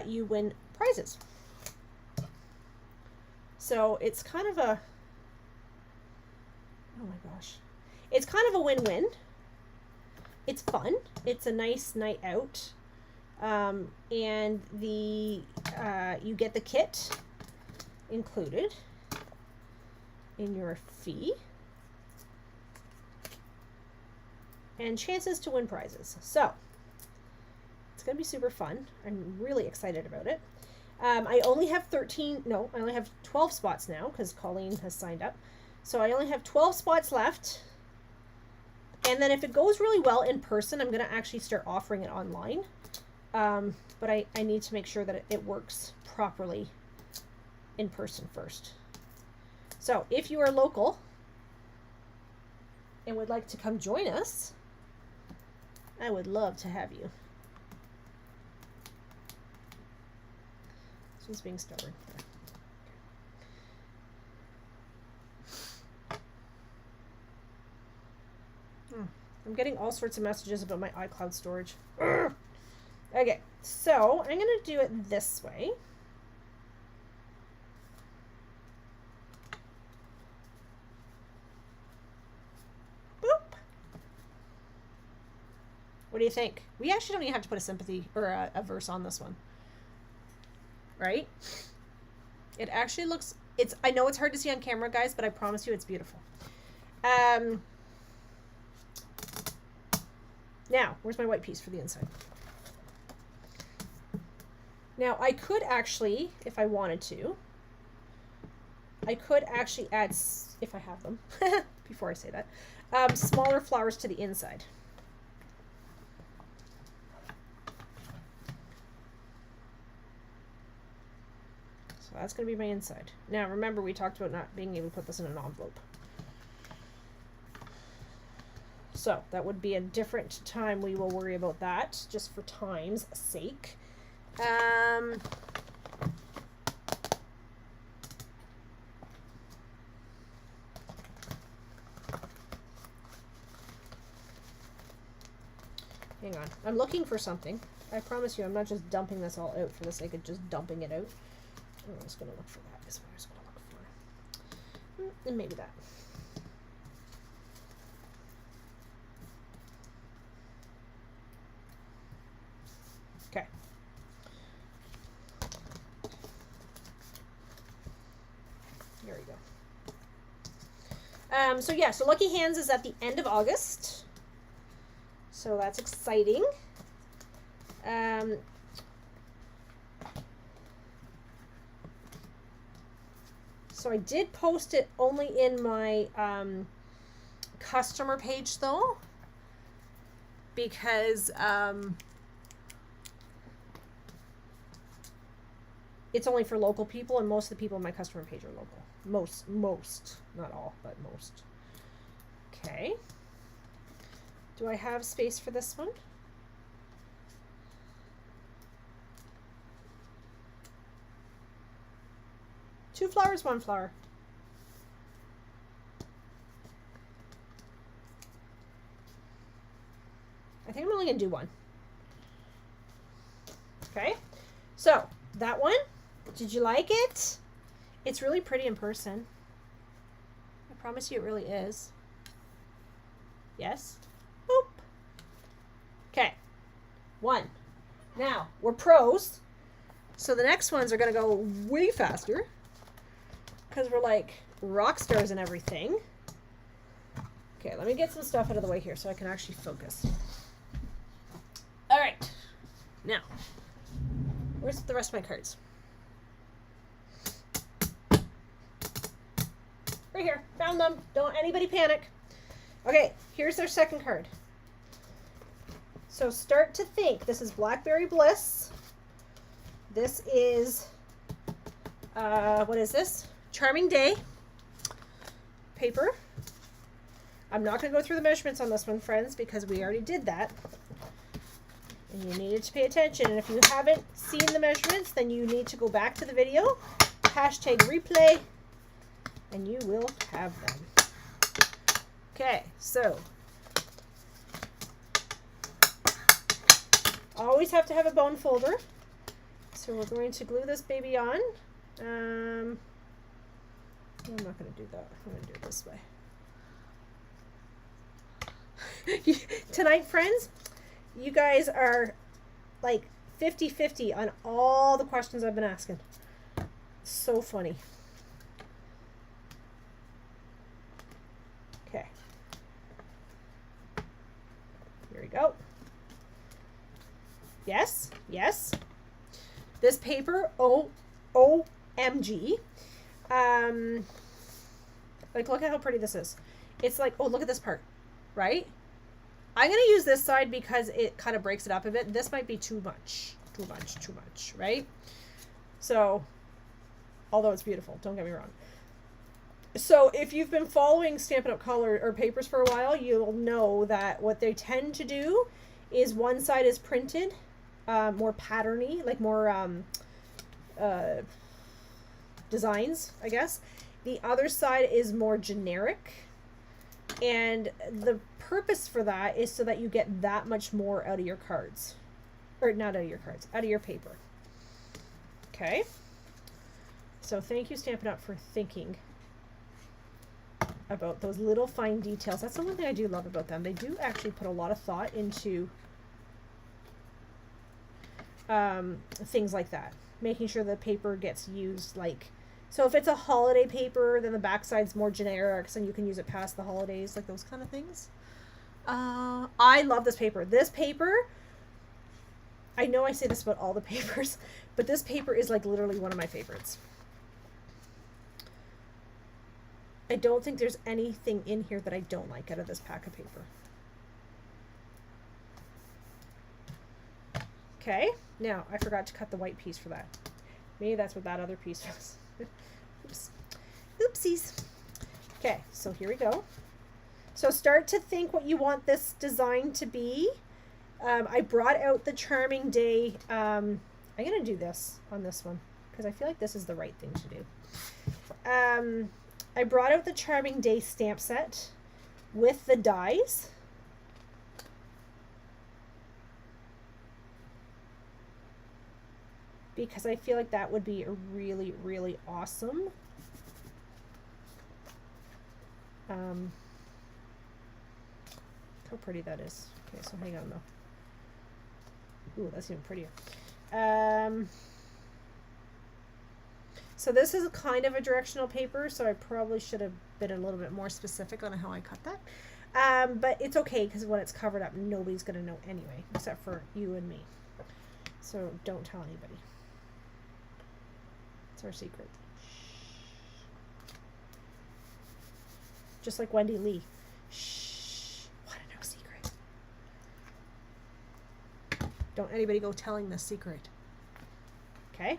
you win prizes. So it's kind of a, oh my gosh, it's kind of a win-win. It's fun. It's a nice night out. And the you get the kit included in your fee, and chances to win prizes. So it's gonna be super fun. I'm really excited about it. I only have 12 spots now because Colleen has signed up. So I only have 12 spots left. And then if it goes really well in person, I'm gonna actually start offering it online. But I need to make sure that it works properly in person first. So if you are local and would like to come join us, I would love to have you. She's being stubborn. I'm getting all sorts of messages about my iCloud storage. Okay, so I'm going to do it this way. Boop. What do you think? We actually don't even have to put a sympathy or a verse on this one. Right? It actually looks, I know it's hard to see on camera, guys, but I promise you it's beautiful. Now, where's my white piece for the inside? Now, I could actually, if I wanted to, I could actually add, if I have them, before I say that, smaller flowers to the inside. So that's going to be my inside. Now, remember, we talked about not being able to put this in an envelope. So that would be a different time. We will worry about that just for time's sake. Hang on. I'm looking for something. I promise you I'm not just dumping this all out for the sake of just dumping it out. I'm just going to look for that. Is what I was going to look for. And maybe that. Okay. There we go. So yeah, so Lucky Hands is at the end of August. So that's exciting. So I did post it only in my customer page though, because it's only for local people, and most of the people on my customer page are local. Most, not all, but most. Okay. Do I have space for this one? Two flowers, one flower. I think I'm only gonna do one. Okay. So that one, did you like it? It's really pretty in person. I promise you it really is. Yes? Boop. Okay. One. Now, we're pros. So the next ones are going to go way faster because we're like rock stars and everything. Okay, let me get some stuff out of the way here so I can actually focus. All right. Now, where's the rest of my cards? Right here. Found them. Don't anybody panic. Okay, here's our second card. So start to think. This is Blackberry Bliss. This is, what is this? Charming Day paper. I'm not going to go through the measurements on this one, friends, because we already did that. And you needed to pay attention. And if you haven't seen the measurements, then you need to go back to the video, hashtag replay, and you will have them. Okay, so always have to have a bone folder. So we're going to glue this baby on. I'm not going to do that. I'm going to do it this way. Tonight, friends, you guys are like 50-50 on all the questions I've been asking. So funny. Okay. Here we go. Yes, yes. This paper, OMG. Like, look at how pretty this is. It's like, oh, look at this part, right? I'm going to use this side because it kind of breaks it up a bit. This might be too much, right? So, although it's beautiful, don't get me wrong. So if you've been following Stampin' Up! Color or papers for a while, you'll know that what they tend to do is one side is printed, more patterny, like more designs, I guess. The other side is more generic. And the purpose for that is so that you get that much more out of your cards. Or not out of your cards, out of your paper. Okay. So thank you, Stampin' Up! For thinking about those little fine details. That's the one thing I do love about them. They do actually put a lot of thought into things like that. Making sure the paper gets used like... So if it's a holiday paper, then the backside's more generic, so you can use it past the holidays, like those kind of things. I love this paper. This paper, I know I say this about all the papers, but this paper is like literally one of my favorites. I don't think there's anything in here that I don't like out of this pack of paper. Okay, now I forgot to cut the white piece for that. Maybe that's what that other piece was. Oops. Oopsies. Okay, so here we go. So start to think what you want this design to be. I brought out the Charming Day. I'm going to do this on this one because I feel like this is the right thing to do. I brought out the Charming Day stamp set with the dies. Because I feel like that would be really, really awesome. How pretty that is. Okay, so hang on though. Ooh, that's even prettier. So this is a kind of a directional paper, so I probably should have been a little bit more specific on how I cut that. But it's okay because when it's covered up, nobody's going to know anyway, except for you and me. So don't tell anybody. It's our secret. Just like Wendy Lee. Shh. What a no secret. Don't anybody go telling this secret. Okay.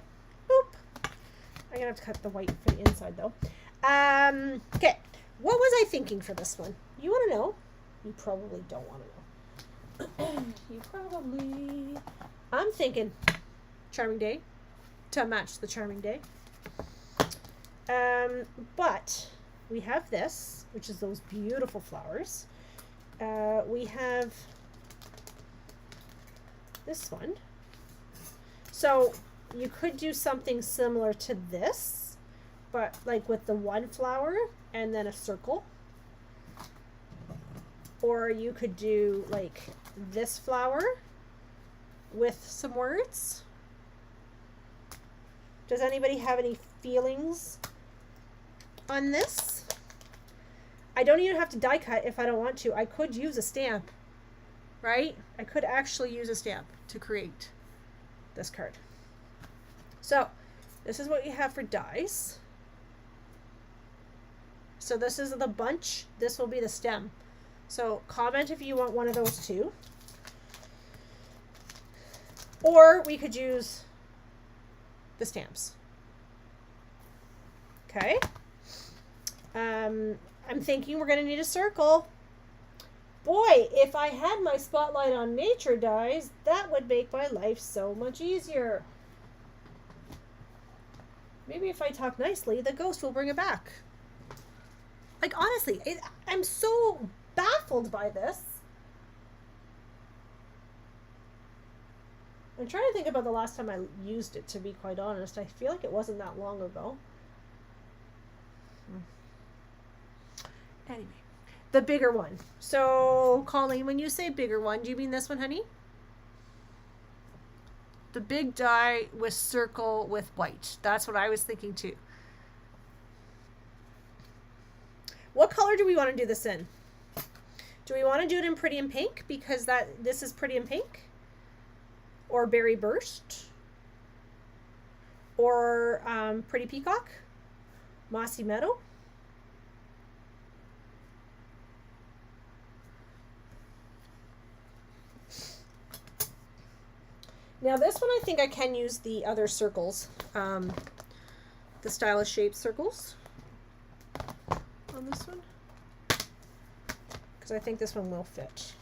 Boop. I'm going to have to cut the white for the inside though. Okay. What was I thinking for this one? You want to know? You probably don't want to know. You probably... I'm thinking Charming Day to match the Charming Day. But we have this, which is those beautiful flowers. We have this one. So you could do something similar to this, but like with the one flower and then a circle. Or you could do like this flower with some words. Does anybody have any feelings on this? I don't even have to die cut if I don't want to. I could use a stamp, right? I could actually use a stamp to create this card. So this is what you have for dies. So this is the bunch. This will be the stem. So comment if you want one of those two. Or we could use the stamps. Okay. I'm thinking we're going to need a circle. Boy, if I had my spotlight on nature dies, that would make my life so much easier. Maybe if I talk nicely, the ghost will bring it back. Like, honestly, I'm so baffled by this. I'm trying to think about the last time I used it, to be quite honest. I feel like it wasn't that long ago. Anyway, the bigger one. So, Colleen, when you say bigger one, do you mean this one, honey? The big die with circle with white. That's what I was thinking too. What color do we want to do this in? Do we want to do it in Pretty in Pink because this is Pretty in Pink? Or Berry Burst? Or Pretty Peacock? Mossy Meadow? Now this one I think I can use the other circles, the stylish shaped circles on this one, because I think this one will fit.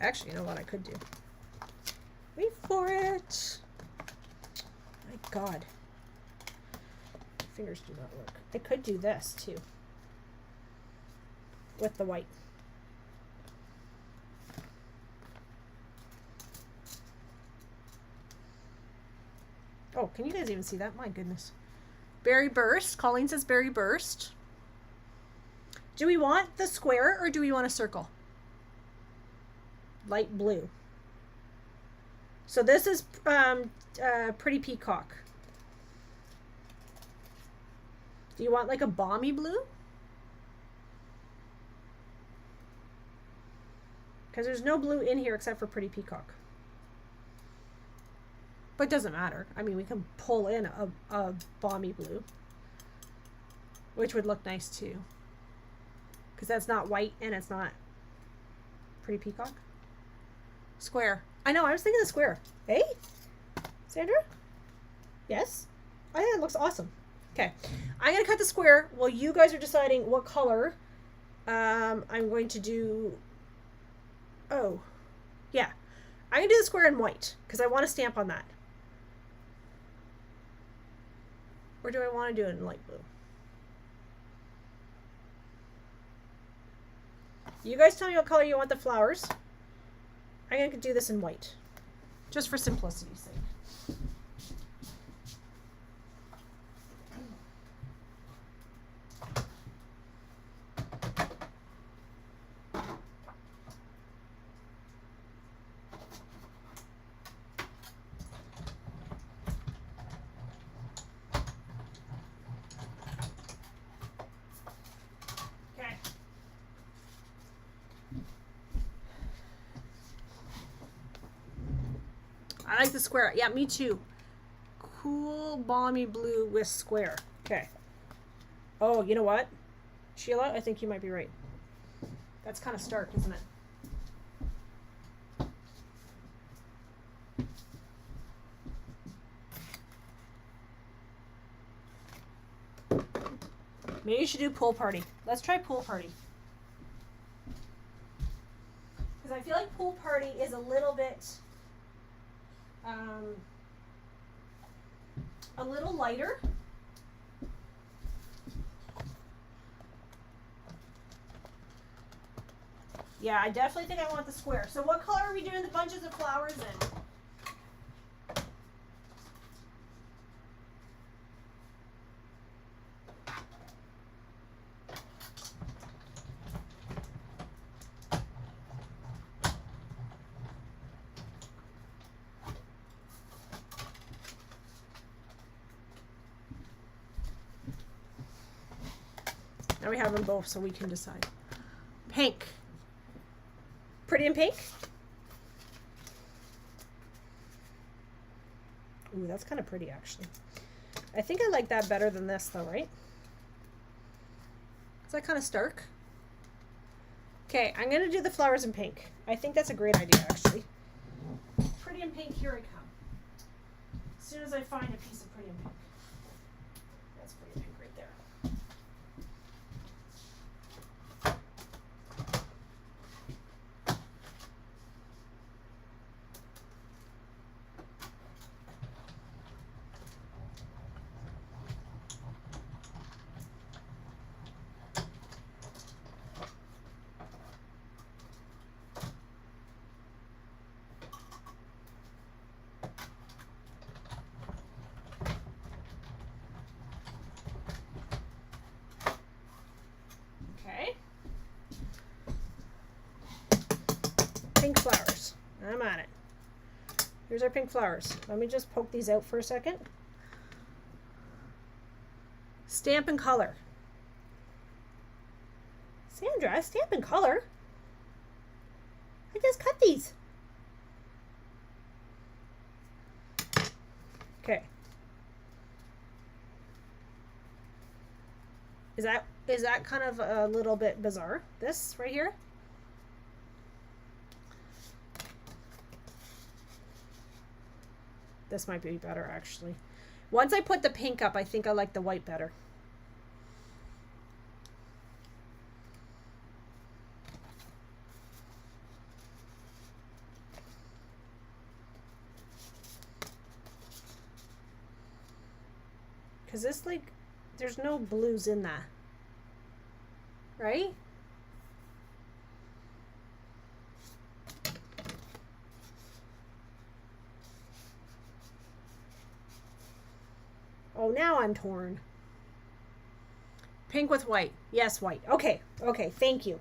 Actually, you know what I could do? Wait for it. My God. Fingers do not work. I could do this too with the white. Oh, can you guys even see that? My goodness. Berry Burst. Colleen says Berry Burst. Do we want the square or do we want a circle? Light blue. So this is Pretty Peacock. Do you want like a balmy blue? Because there's no blue in here except for Pretty Peacock. But it doesn't matter. I mean, we can pull in a balmy blue, which would look nice too. Because that's not white and it's not Pretty Peacock. Square. I know, I was thinking the square. Hey? Sandra? Yes? I think it looks awesome. Okay. I'm going to cut the square while you guys are deciding what color I'm going to do. Oh. Yeah. I'm going to do the square in white because I want to stamp on that. Or do I want to do it in light blue? You guys tell me what color you want the flowers. I'm going to do this in white. Just for simplicity's sake. I like the square. Yeah, me too. Cool, balmy blue with square. Okay. Oh, you know what? Sheila, I think you might be right. That's kind of stark, isn't it? Maybe you should do pool party. Let's try pool party. Because I feel like pool party is a little bit... a little lighter. Yeah, I definitely think I want the square. So what color are we doing the bunches of flowers in? Now we have them both so we can decide. Pink. Pretty in pink? Ooh, that's kind of pretty actually. I think I like that better than this though, right? Is that kind of stark? Okay, I'm going to do the flowers in pink. I think that's a great idea actually. Pretty in pink, here I come. As soon as I find a piece of pretty in pink. That's pretty in pink right there. Pink flowers. I'm on it. Here's our pink flowers. Let me just poke these out for a second. Stamp and color. Sandra, stamp and color? I just cut these. Okay. Is that kind of a little bit bizarre? This right here? This might be better actually. Once I put the pink up, I think I like the white better. Because this, like, there's no blues in that. Right? Oh, now I'm torn. Pink with white. Yes, white. Okay. Okay. Thank you.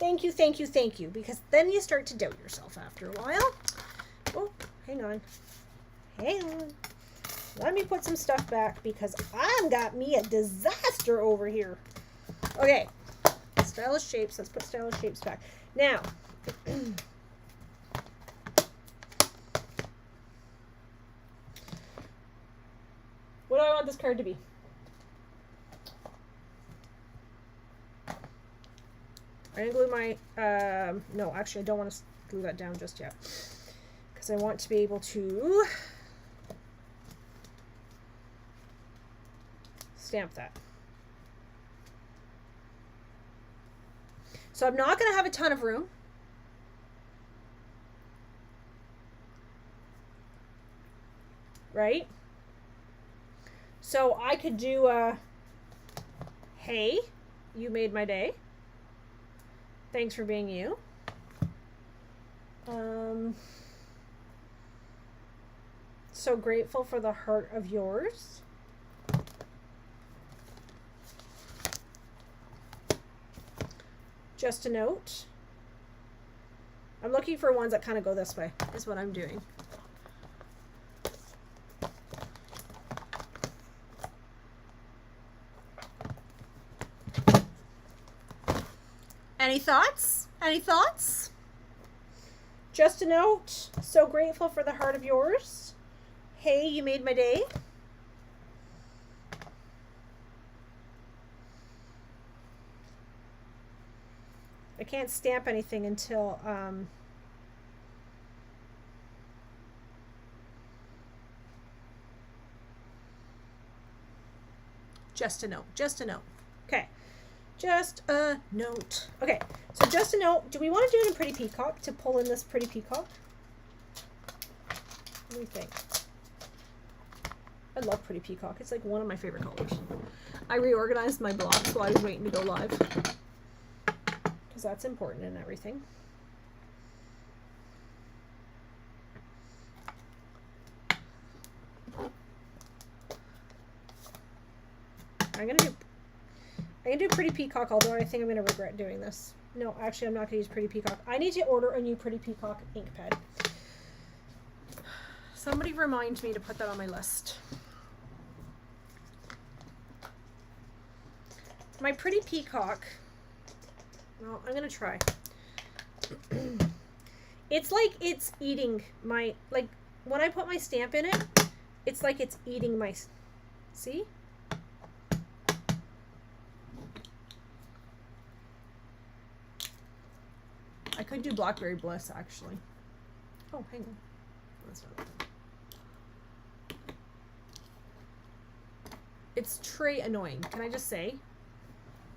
Thank you, thank you, thank you. Because then you start to doubt yourself after a while. Oh, hang on. Hang on. Let me put some stuff back because I've got me a disaster over here. Okay. Stylish shapes. Let's put stylish shapes back. Now, what do I want this card to be? I'm going to glue my, no, actually I don't want to glue that down just yet. Because I want to be able to stamp that. So I'm not going to have a ton of room. Right? So I could do a, hey, you made my day. Thanks for being you. So grateful for the heart of yours. Just a note. I'm looking for ones that kind of go this way, is what I'm doing. Any thoughts? Any thoughts? Just a note. So grateful for the heart of yours. Hey, you made my day. I can't stamp anything until just a note. Just a note. Okay. Just a note. Okay, so just a note. Do we want to do it in Pretty Peacock to pull in this Pretty Peacock? What do you think? I love Pretty Peacock. It's like one of my favorite colors. I reorganized my blocks while I was waiting to go live. Because that's important in everything. I'm gonna do Pretty Peacock, although I think I'm going to regret doing this. No, actually, I'm not going to use Pretty Peacock. I need to order a new Pretty Peacock ink pad. Somebody remind me to put that on my list. my pretty peacock. Well, I'm gonna try. It's like it's eating my, like when I put my stamp in it, it's like it's eating my, see? I could do Blackberry Bliss actually. Oh, hang on. That's not it. It's Trey annoying. Can I just say?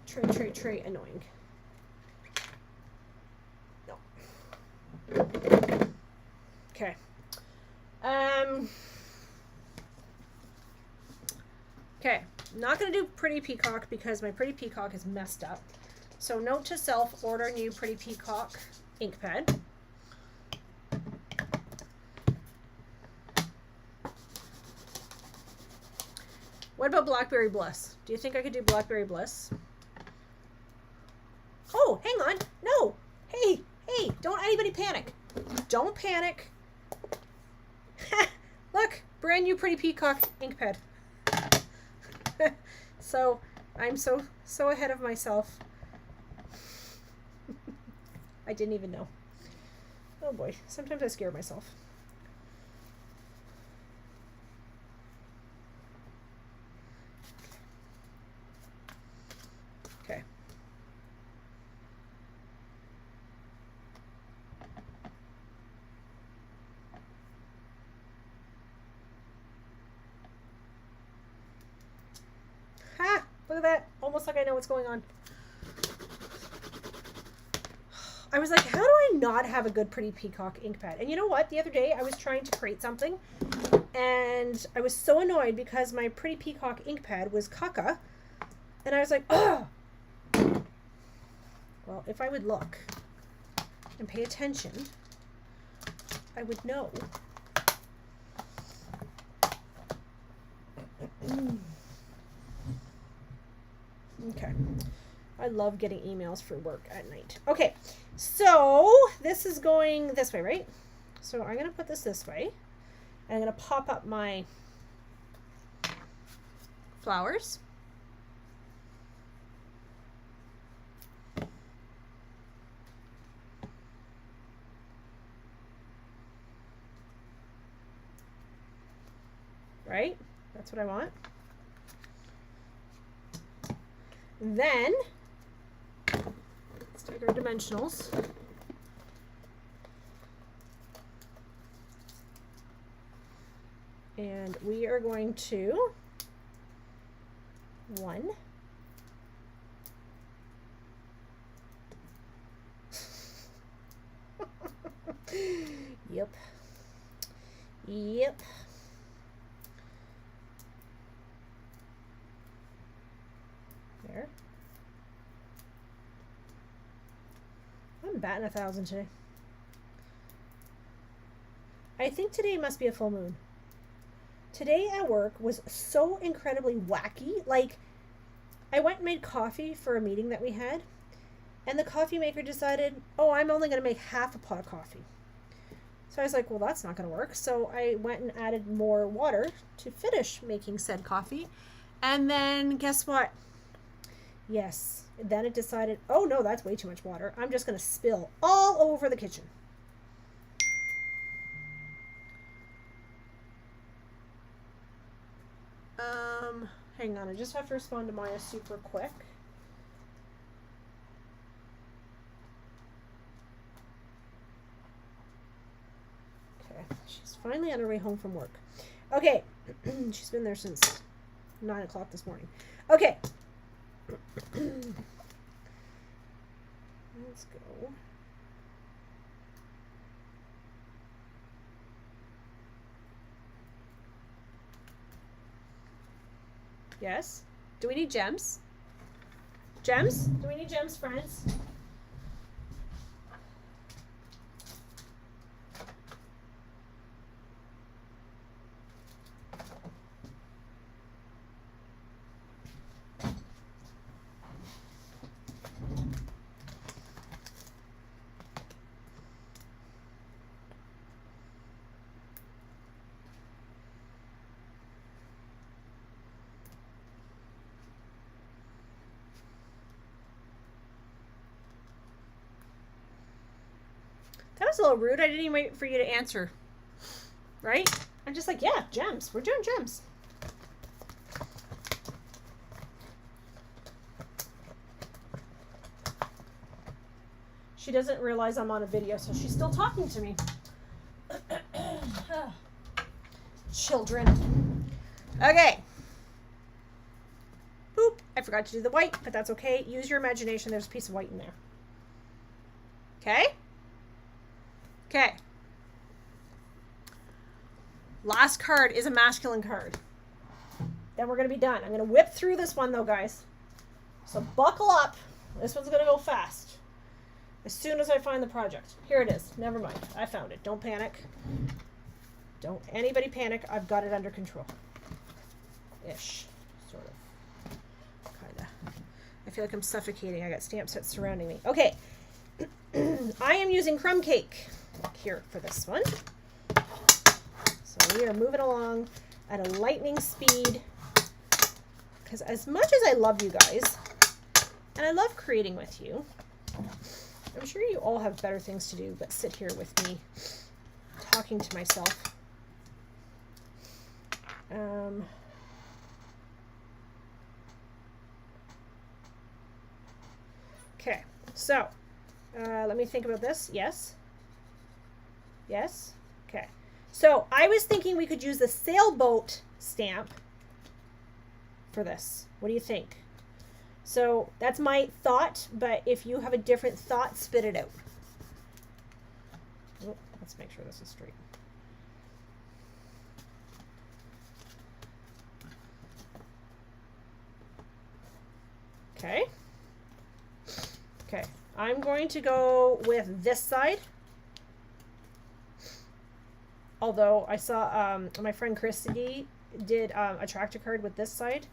Trey annoying. No. Okay. Okay. Not gonna do Pretty Peacock because my Pretty Peacock is messed up. So note to self, order new Pretty Peacock ink pad. What about Blackberry Bliss? Do you think I could do Blackberry Bliss? Oh, hang on. No. Hey, don't anybody panic. Don't panic. Look, brand new Pretty Peacock ink pad. So, I'm so ahead of myself. I didn't even know. Oh boy, sometimes I scare myself. Okay. Ha! Look at that. Almost like I know what's going on. I was like, how do I not have a good Pretty Peacock ink pad? And you know what? The other day I was trying to create something and I was so annoyed because my Pretty Peacock ink pad was caca. And I was like, oh! Well, if I would look and pay attention, I would know. Okay. I love getting emails for work at night. Okay, so this is going this way, right? So I'm going to put this way. And I'm going to pop up my flowers. Right? That's what I want. Then, let's take our dimensionals. And we are going to 1. Yep. There. I'm batting 1,000 today. I think today must be a full moon. Today at work was so incredibly wacky. Like, I went and made coffee for a meeting that we had, and the coffee maker decided, oh, I'm only going to make half a pot of coffee. So I was like, well, that's not going to work. So I went and added more water to finish making said coffee. And then guess what? Yes. Then it decided, oh no, that's way too much water. I'm just going to spill all over the kitchen. Hang on. I just have to respond to Maya super quick. Okay. She's finally on her way home from work. Okay. She's been there since 9 o'clock this morning. Okay. Let's go. Yes? Do we need gems? Gems? Do we need gems, friends? was a little rude. I didn't even wait for you to answer. Right? I'm just like, yeah, gems. We're doing gems. She doesn't realize I'm on a video, so she's still talking to me. Children. Okay. Boop. I forgot to do the white, but that's okay. Use your imagination. There's a piece of white in there. Okay? Okay. Last card is a masculine card. Then we're going to be done. I'm going to whip through this one, though, guys. So buckle up. This one's going to go fast. As soon as I find the project. Here it is. Never mind. I found it. Don't panic. Don't anybody panic. I've got it under control. Ish. Sort of. Kinda. I feel like I'm suffocating. I got stamp sets surrounding me. Okay. I am using crumb cake here for this one. So we are moving along at a lightning speed. Because as much as I love you guys, and I love creating with you, I'm sure you all have better things to do but sit here with me talking to myself. Okay, so let me think about this. Yes. Yes. Okay. So I was thinking we could use the sailboat stamp for this. What do you think? So that's my thought, but if you have a different thought, spit it out. Oh, let's make sure this is straight. Okay. Okay. I'm going to go with this side. Although I saw my friend Christy did a tractor card with this side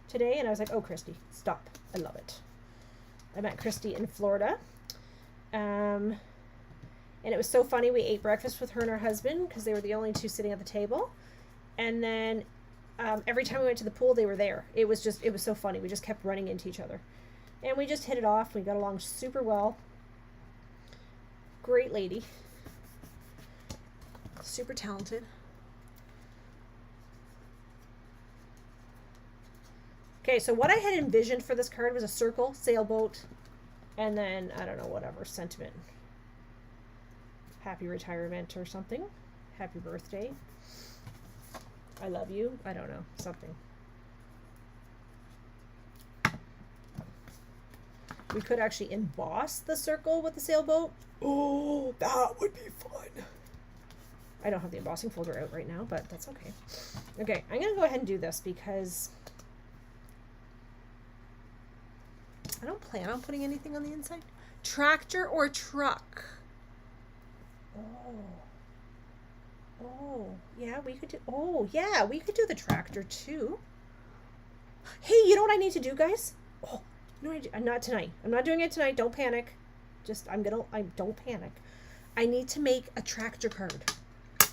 today, and I was like, oh, Christy, stop. I love it. I met Christy in Florida. And it was so funny. We ate breakfast with her and her husband because they were the only two sitting at the table. And then every time we went to the pool, they were there. It was so funny. We just kept running into each other. And we just hit it off. We got along super well. Great lady. Super talented. Okay, so what I had envisioned for this card was a circle, sailboat, and then, I don't know, whatever, sentiment. Happy retirement or something. Happy birthday. I love you. I don't know, something. We could actually emboss the circle with the sailboat. Oh, that would be fun. I don't have the embossing folder out right now, but that's okay. Okay, I'm going to go ahead and do this because I don't plan on putting anything on the inside. Tractor or truck? Oh, yeah, we could do the tractor too. Hey, you know what I need to do, guys? Oh, no, not tonight. I'm not doing it tonight. Don't panic. Don't panic. I need to make a tractor card,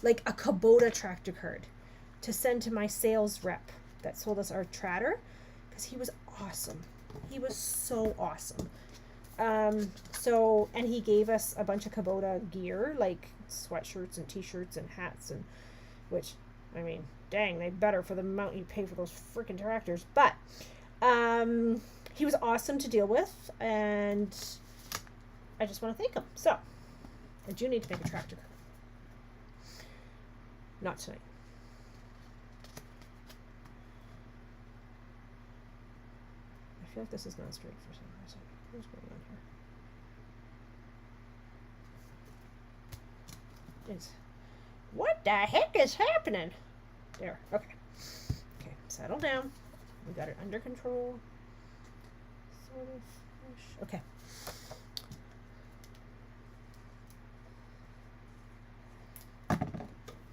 like a Kubota tractor card, to send to my sales rep that sold us our tractor, because he was awesome. He was so awesome. And he gave us a bunch of Kubota gear, like sweatshirts and t-shirts and hats, and which, I mean, dang, they better for the amount you pay for those freaking tractors. But he was awesome to deal with, and I just want to thank him. So I do need to make a tractor card. Not tonight. I feel like this is not straight for some reason. What's going on here? What the heck is happening? There. Okay. Okay. Settle down. We got it under control. Sort of. Okay.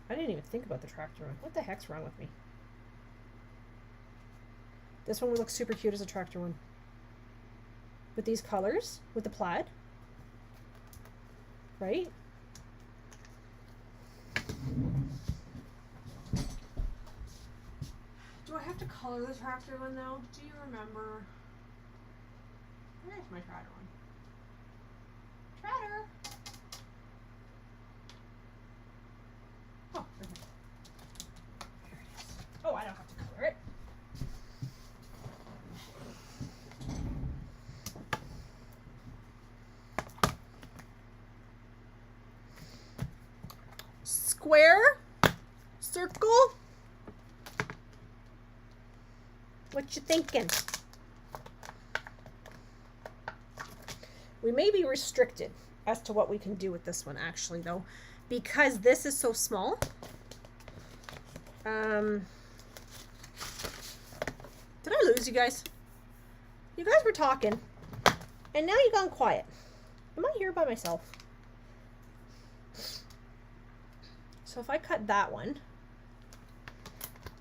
I didn't even think about the tractor one. What the heck's wrong with me? This one would look super cute as a tractor one. With these colors, with the plaid. Right? Do I have to color the tractor one though? Do you remember? Where's my tractor one? Tractor! Square? Circle? What you thinking? We may be restricted as to what we can do with this one, actually, though, because this is so small. Did I lose you guys? You guys were talking, and now you've gone quiet. Am I here by myself? So if I cut that one,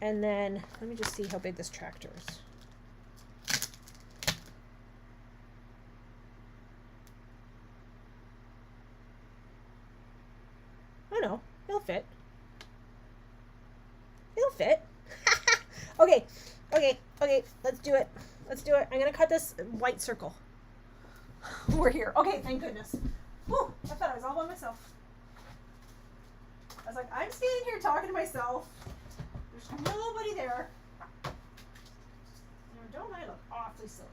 and then let me just see how big this tractor is. Oh no, it'll fit. It'll fit. Okay, let's do it. Let's do it. I'm gonna cut this white circle. We're here. Okay, thank goodness. Whew, I thought I was all by myself. I was like, I'm standing here talking to myself. There's nobody there. Now, don't I look awfully silly?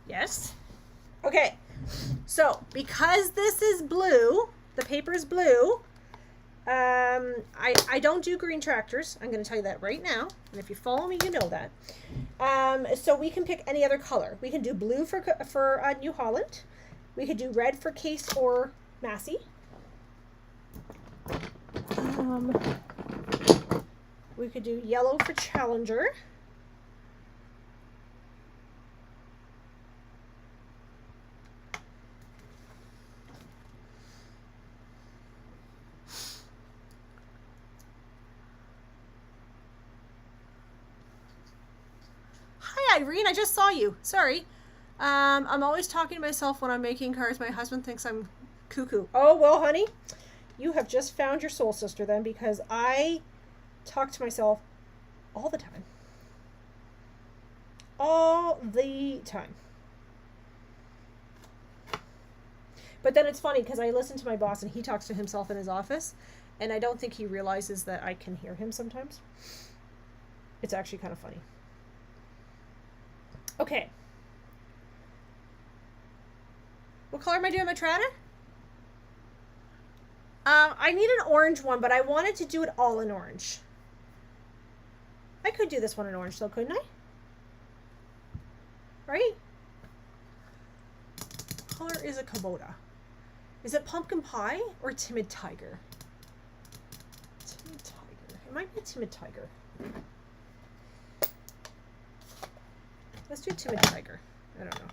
Yes. Okay. So, because this is blue, the paper is blue, I don't do green tractors. I'm going to tell you that right now. And if you follow me, you know that. So we can pick any other color. We can do blue for New Holland. We could do red for Case or Massey. We could do yellow for Challenger. Irene, I just saw you. Sorry. I'm always talking to myself when I'm making cars. My husband thinks I'm cuckoo. Oh, well, honey, you have just found your soul sister then, because I talk to myself all the time. All the time. But then it's funny because I listen to my boss and he talks to himself in his office, and I don't think he realizes that I can hear him sometimes. It's actually kind of funny. Okay. What color am I doing my Trata? I need an orange one, but I wanted to do it all in orange. I could do this one in orange though, couldn't I? Right? What color is a Kubota? Is it Pumpkin Pie or Timid Tiger? Timid Tiger. It might be Timid Tiger. Let's do Timid Tiger. I don't know.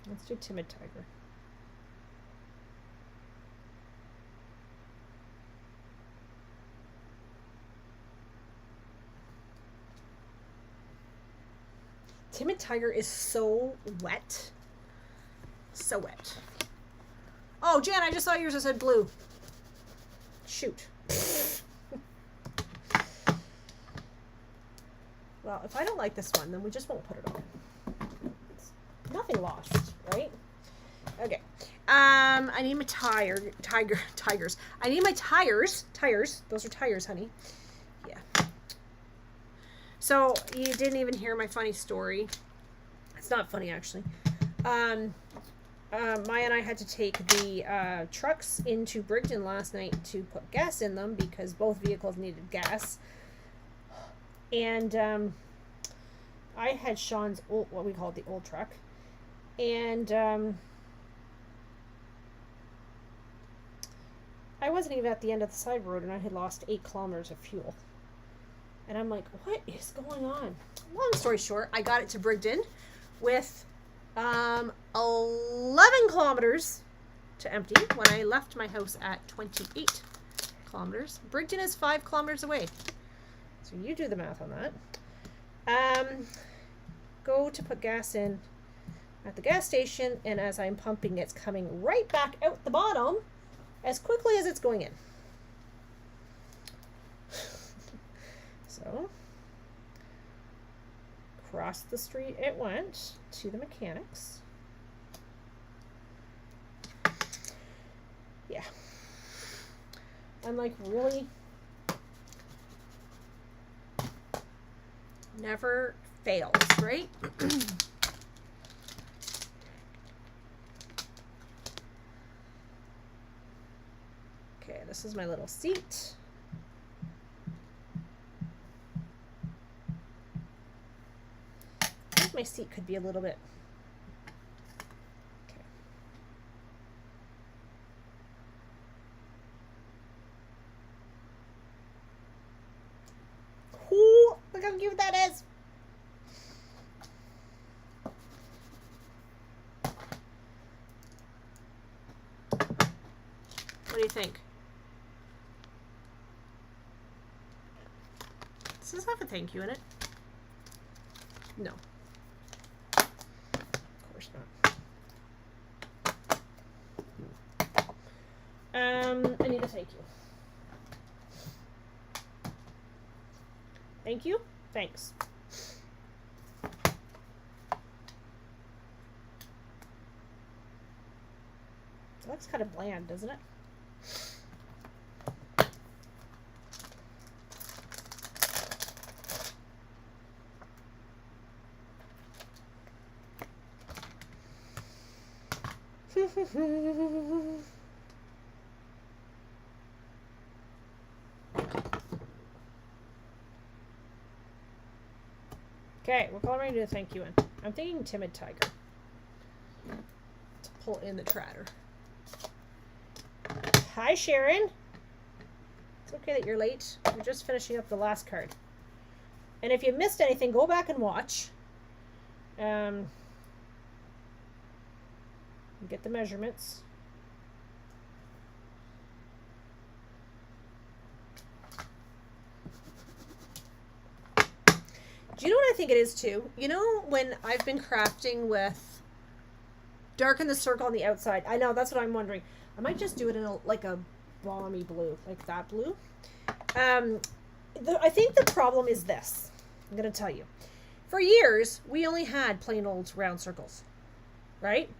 Let's do Timid Tiger. Timid Tiger is so wet. So wet. Oh, Jan, I just saw yours. I said blue. Shoot. Well, if I don't like this one, then we just won't put it on. It's nothing lost, right? Okay. I need my tigers. I need my tires. Tires. Those are tires, honey. Yeah. So you didn't even hear my funny story. It's not funny, actually. Maya and I had to take the trucks into Brigden last night to put gas in them because both vehicles needed gas. And I had Sean's old, what we call it, the old truck. And I wasn't even at the end of the side road, and I had lost 8 kilometers of fuel. And I'm like, what is going on? Long story short, I got it to Brigden with 11 kilometers to empty when I left my house at 28 kilometers. Brigden is 5 kilometers away. So you do the math on that. Go to put gas in. at the gas station, and as I'm pumping, it's coming right back out the bottom as quickly as it's going in. So, across the street it went to the mechanics. Yeah. I'm like, really? Never fails, right? Okay, this is my little seat. I think my seat could be a little bit. Okay. Ooh, look how cute that is. What do you think? Does this have a thank you in it? No. Of course not. I need a thank you. Thank you? Thanks. It looks kind of bland, doesn't it? Okay, what color am I going to do a thank you in? I'm thinking Timid Tiger. To pull in the Tratter. Hi, Sharon. It's okay that you're late. We're just finishing up the last card. And if you missed anything, go back and watch. Get the measurements. Do you know what I think it is too? You know, when I've been crafting with darken the circle on the outside, I know that's what I'm wondering. I might just do it in like a balmy blue, like that blue. I think the problem is this. I'm going to tell you. For years, we only had plain old round circles, right?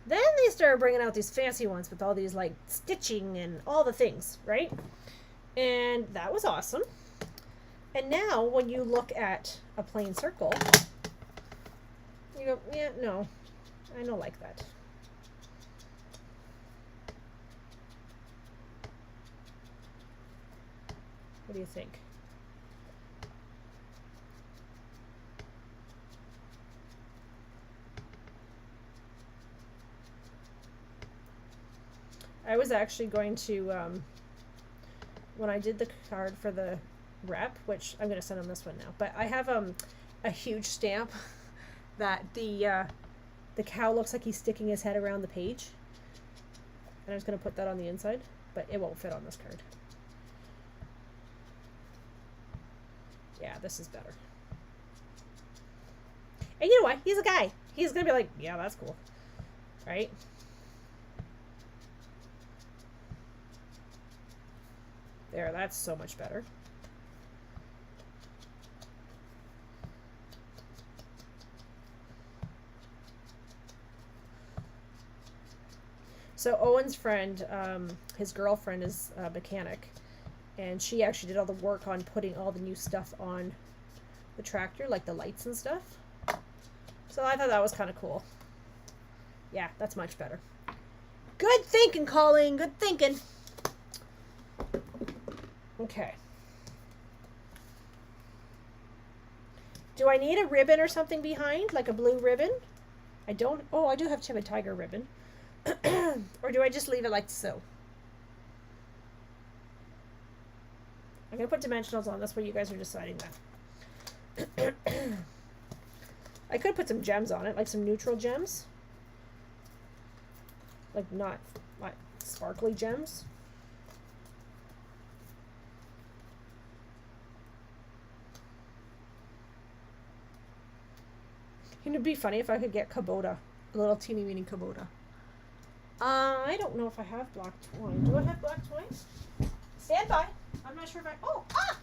Then they started bringing out these fancy ones with all these like stitching and all the things, right? And that was awesome. And now when you look at a plain circle, you go, yeah, no, I don't like that. What do you think? I was actually going to, when I did the card for the rep, which I'm going to send them this one now, but I have a huge stamp that the cow looks like he's sticking his head around the page. And I was going to put that on the inside, but it won't fit on this card. Yeah, this is better. And you know what? He's a guy. He's going to be like, yeah, that's cool. Right? There, that's so much better. So Owen's friend, his girlfriend is a mechanic, and she actually did all the work on putting all the new stuff on the tractor, like the lights and stuff. So I thought that was kind of cool. Yeah, that's much better. Good thinking, Colleen. Good thinking. Okay. Do I need a ribbon or something behind, like a blue ribbon? I don't. Oh, I do have Timid Tiger ribbon. Or do I just leave it like so? I'm going to put dimensionals on. That's what you guys are deciding that. I could put some gems on it, like some neutral gems. Like not like sparkly gems. It'd be funny if I could get Kubota A little teeny weeny Kubota. I don't know if I have black twine. Do I have black twine? Stand by. I'm not sure if I... Oh! Ah!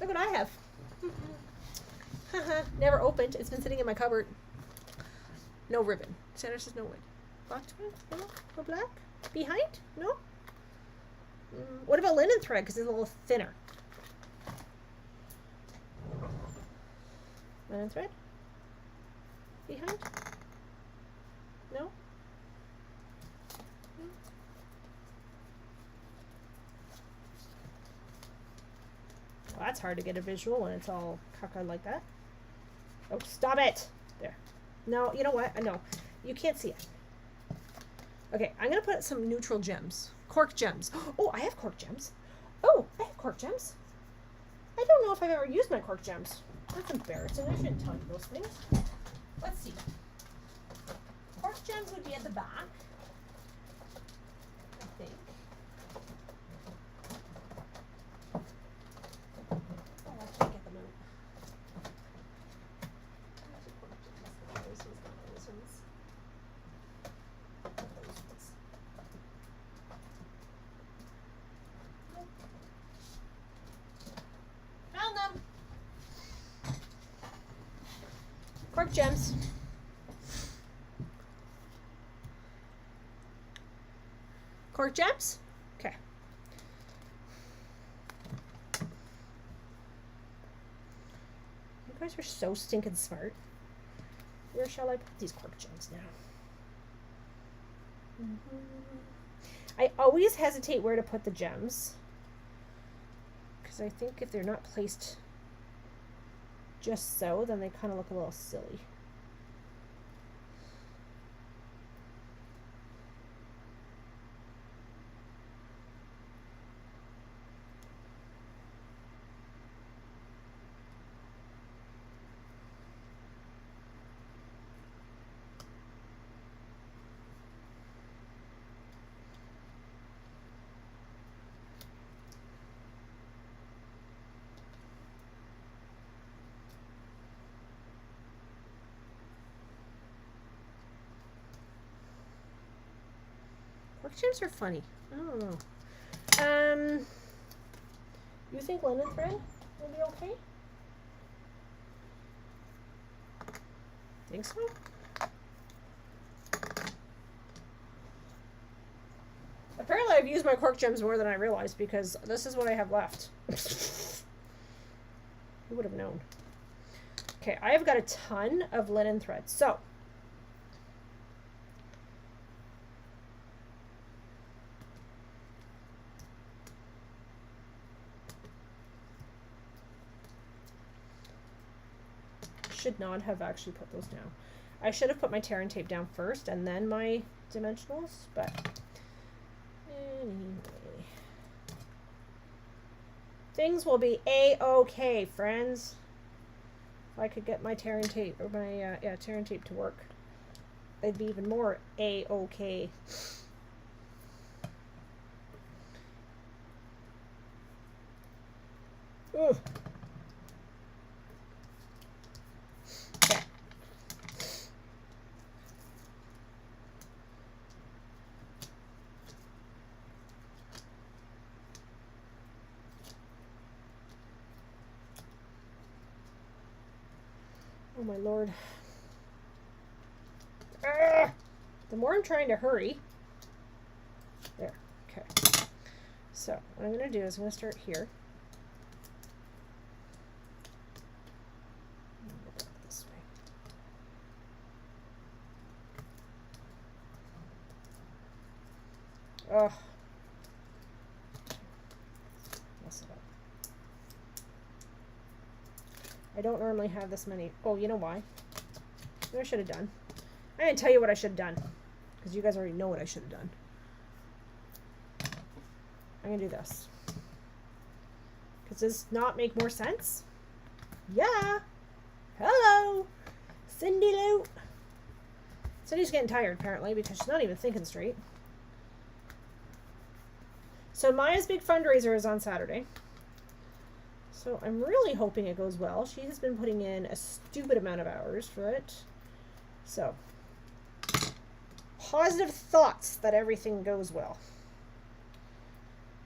Look what I have. Never opened. It's been sitting in my cupboard. No ribbon. Sandra says no wood. Black twine? No? No black? Behind? No? What about linen thread? Because it's a little thinner. Linen thread? Behind? No? Well, that's hard to get a visual when it's all cockeyed like that. Oh, stop it! There. No, you know what? No, you can't see it. Okay, I'm gonna put some neutral gems. Cork gems. Oh, I have cork gems. Oh, I have cork gems. I don't know if I've ever used my cork gems. That's embarrassing. I shouldn't tell you those things. Let's see. Cork gems would be at the back, I think. Oh, I can't get them out. Found them. Cork gems. Cork gems? Okay. You guys are so stinking smart. Where shall I put these cork gems now? I always hesitate where to put the gems, because I think if they're not placed just so, then they kind of look a little silly. Cork gems are funny. I don't know. You think linen thread will be okay? Think so? Apparently I've used my cork gems more than I realized, because this is what I have left. Who would have known? Okay, I have got a ton of linen thread. So should not have actually put those down. I should have put my tear and tape down first and then my dimensionals, but anyway. Things will be a-okay, friends. If I could get my tear and tape, or my tear and tape to work, they'd be even more a-okay. Ugh. Oh my lord. The more I'm trying to hurry. There. Okay. So what I'm going to do is I'm going to start here. This way. Ugh. Mess it up. I don't normally have this many. Oh, you know why? What I should have done. I'm going to tell you what I should have done, because you guys already know what I should have done. I'm going to do this. Because does not make more sense? Yeah. Hello. Cindy Lou. Cindy's getting tired, apparently, because she's not even thinking straight. So Maya's big fundraiser is on Saturday. So I'm really hoping it goes well. She has been putting in a stupid amount of hours for it. So, positive thoughts that everything goes well.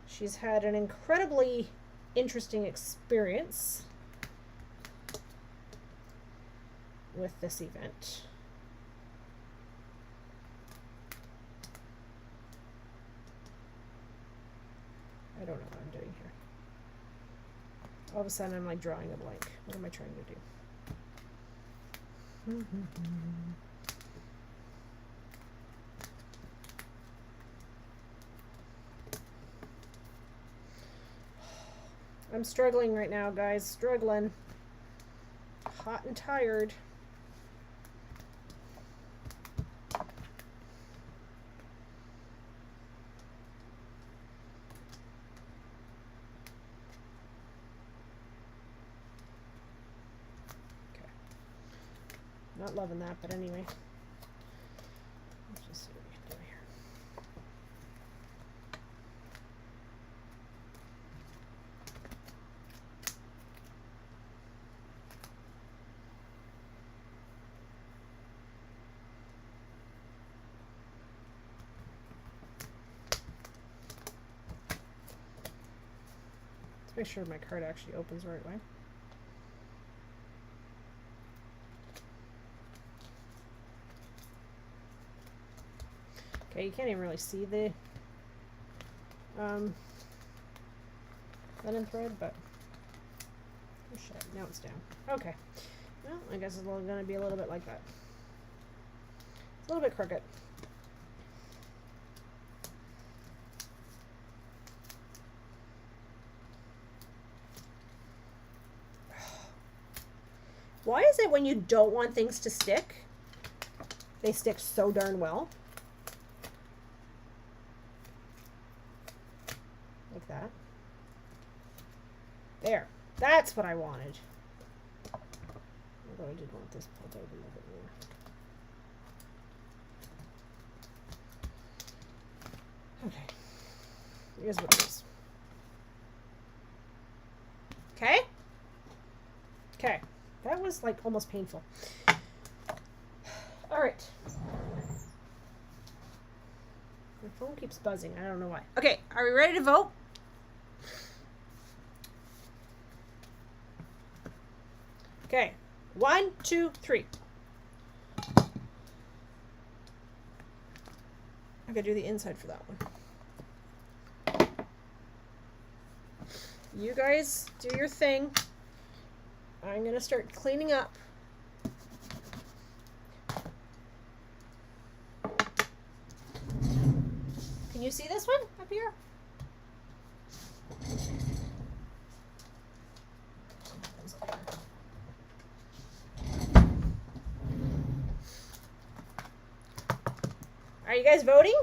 She's had an incredibly interesting experience with this event. I don't know what I'm doing here. All of a sudden I'm like drawing a blank. What am I trying to do? I'm struggling right now, guys. Struggling. Hot and tired. Okay. Not loving that, but anyway. Let's just see what we can do here. Make sure my card actually opens the right way. Okay, you can't even really see the linen thread, but oh shit, now it's down. Okay, well, I guess it's going to be a little bit like that. It's a little bit crooked. Why is it when you don't want things to stick, they stick so darn well? Like that. There. That's what I wanted. Although I did want this pulled out a little bit more. Okay. Here's what it is. Okay? Okay. That was like almost painful. All right. My phone keeps buzzing. I don't know why. Okay, are we ready to vote? Okay. 1, 2, 3. I gotta do the inside for that one. You guys do your thing. I'm going to start cleaning up. Can you see this one up here? Are you guys voting?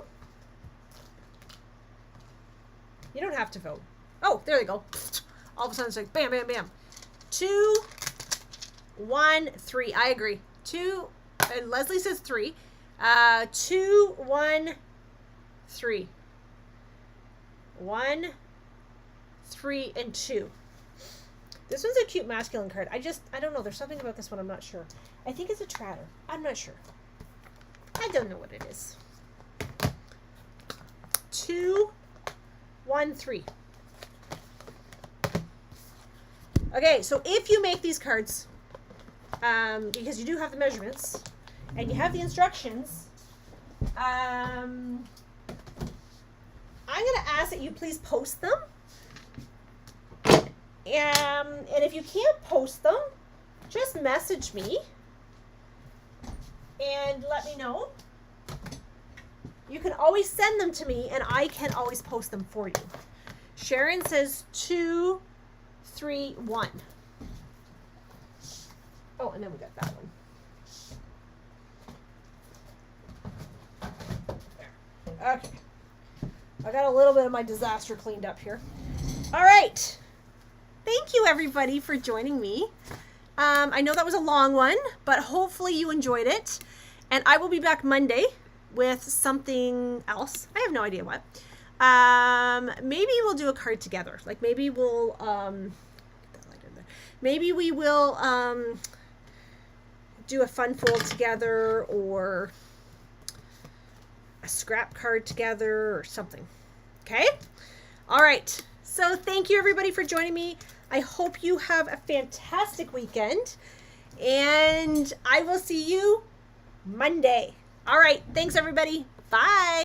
You don't have to vote. Oh, there they go. All of a sudden it's like bam, bam, bam. 2, 1, 3. I agree. 2, and Leslie says 3. 2, 1, 3. 1, 3, and 2. This one's a cute masculine card. I don't know. There's something about this one I'm not sure. I think it's a Tratter. I'm not sure. I don't know what it is. 2, 1, 3. Okay, so if you make these cards, because you do have the measurements, and you have the instructions, I'm going to ask that you please post them. And if you can't post them, just message me and let me know. You can always send them to me, and I can always post them for you. Sharon says 2, 3, 1. Oh, and then we got that one. There. Okay. I got a little bit of my disaster cleaned up here. All right. Thank you, everybody, for joining me. I know that was a long one, but hopefully you enjoyed it. And I will be back Monday with something else. I have no idea what. Maybe we'll do a card together. Like maybe we'll maybe we will do a fun fold together or a scrap card together or something. Okay? All right. So thank you everybody for joining me. I hope you have a fantastic weekend, and I will see you Monday. All right. Thanks everybody. Bye.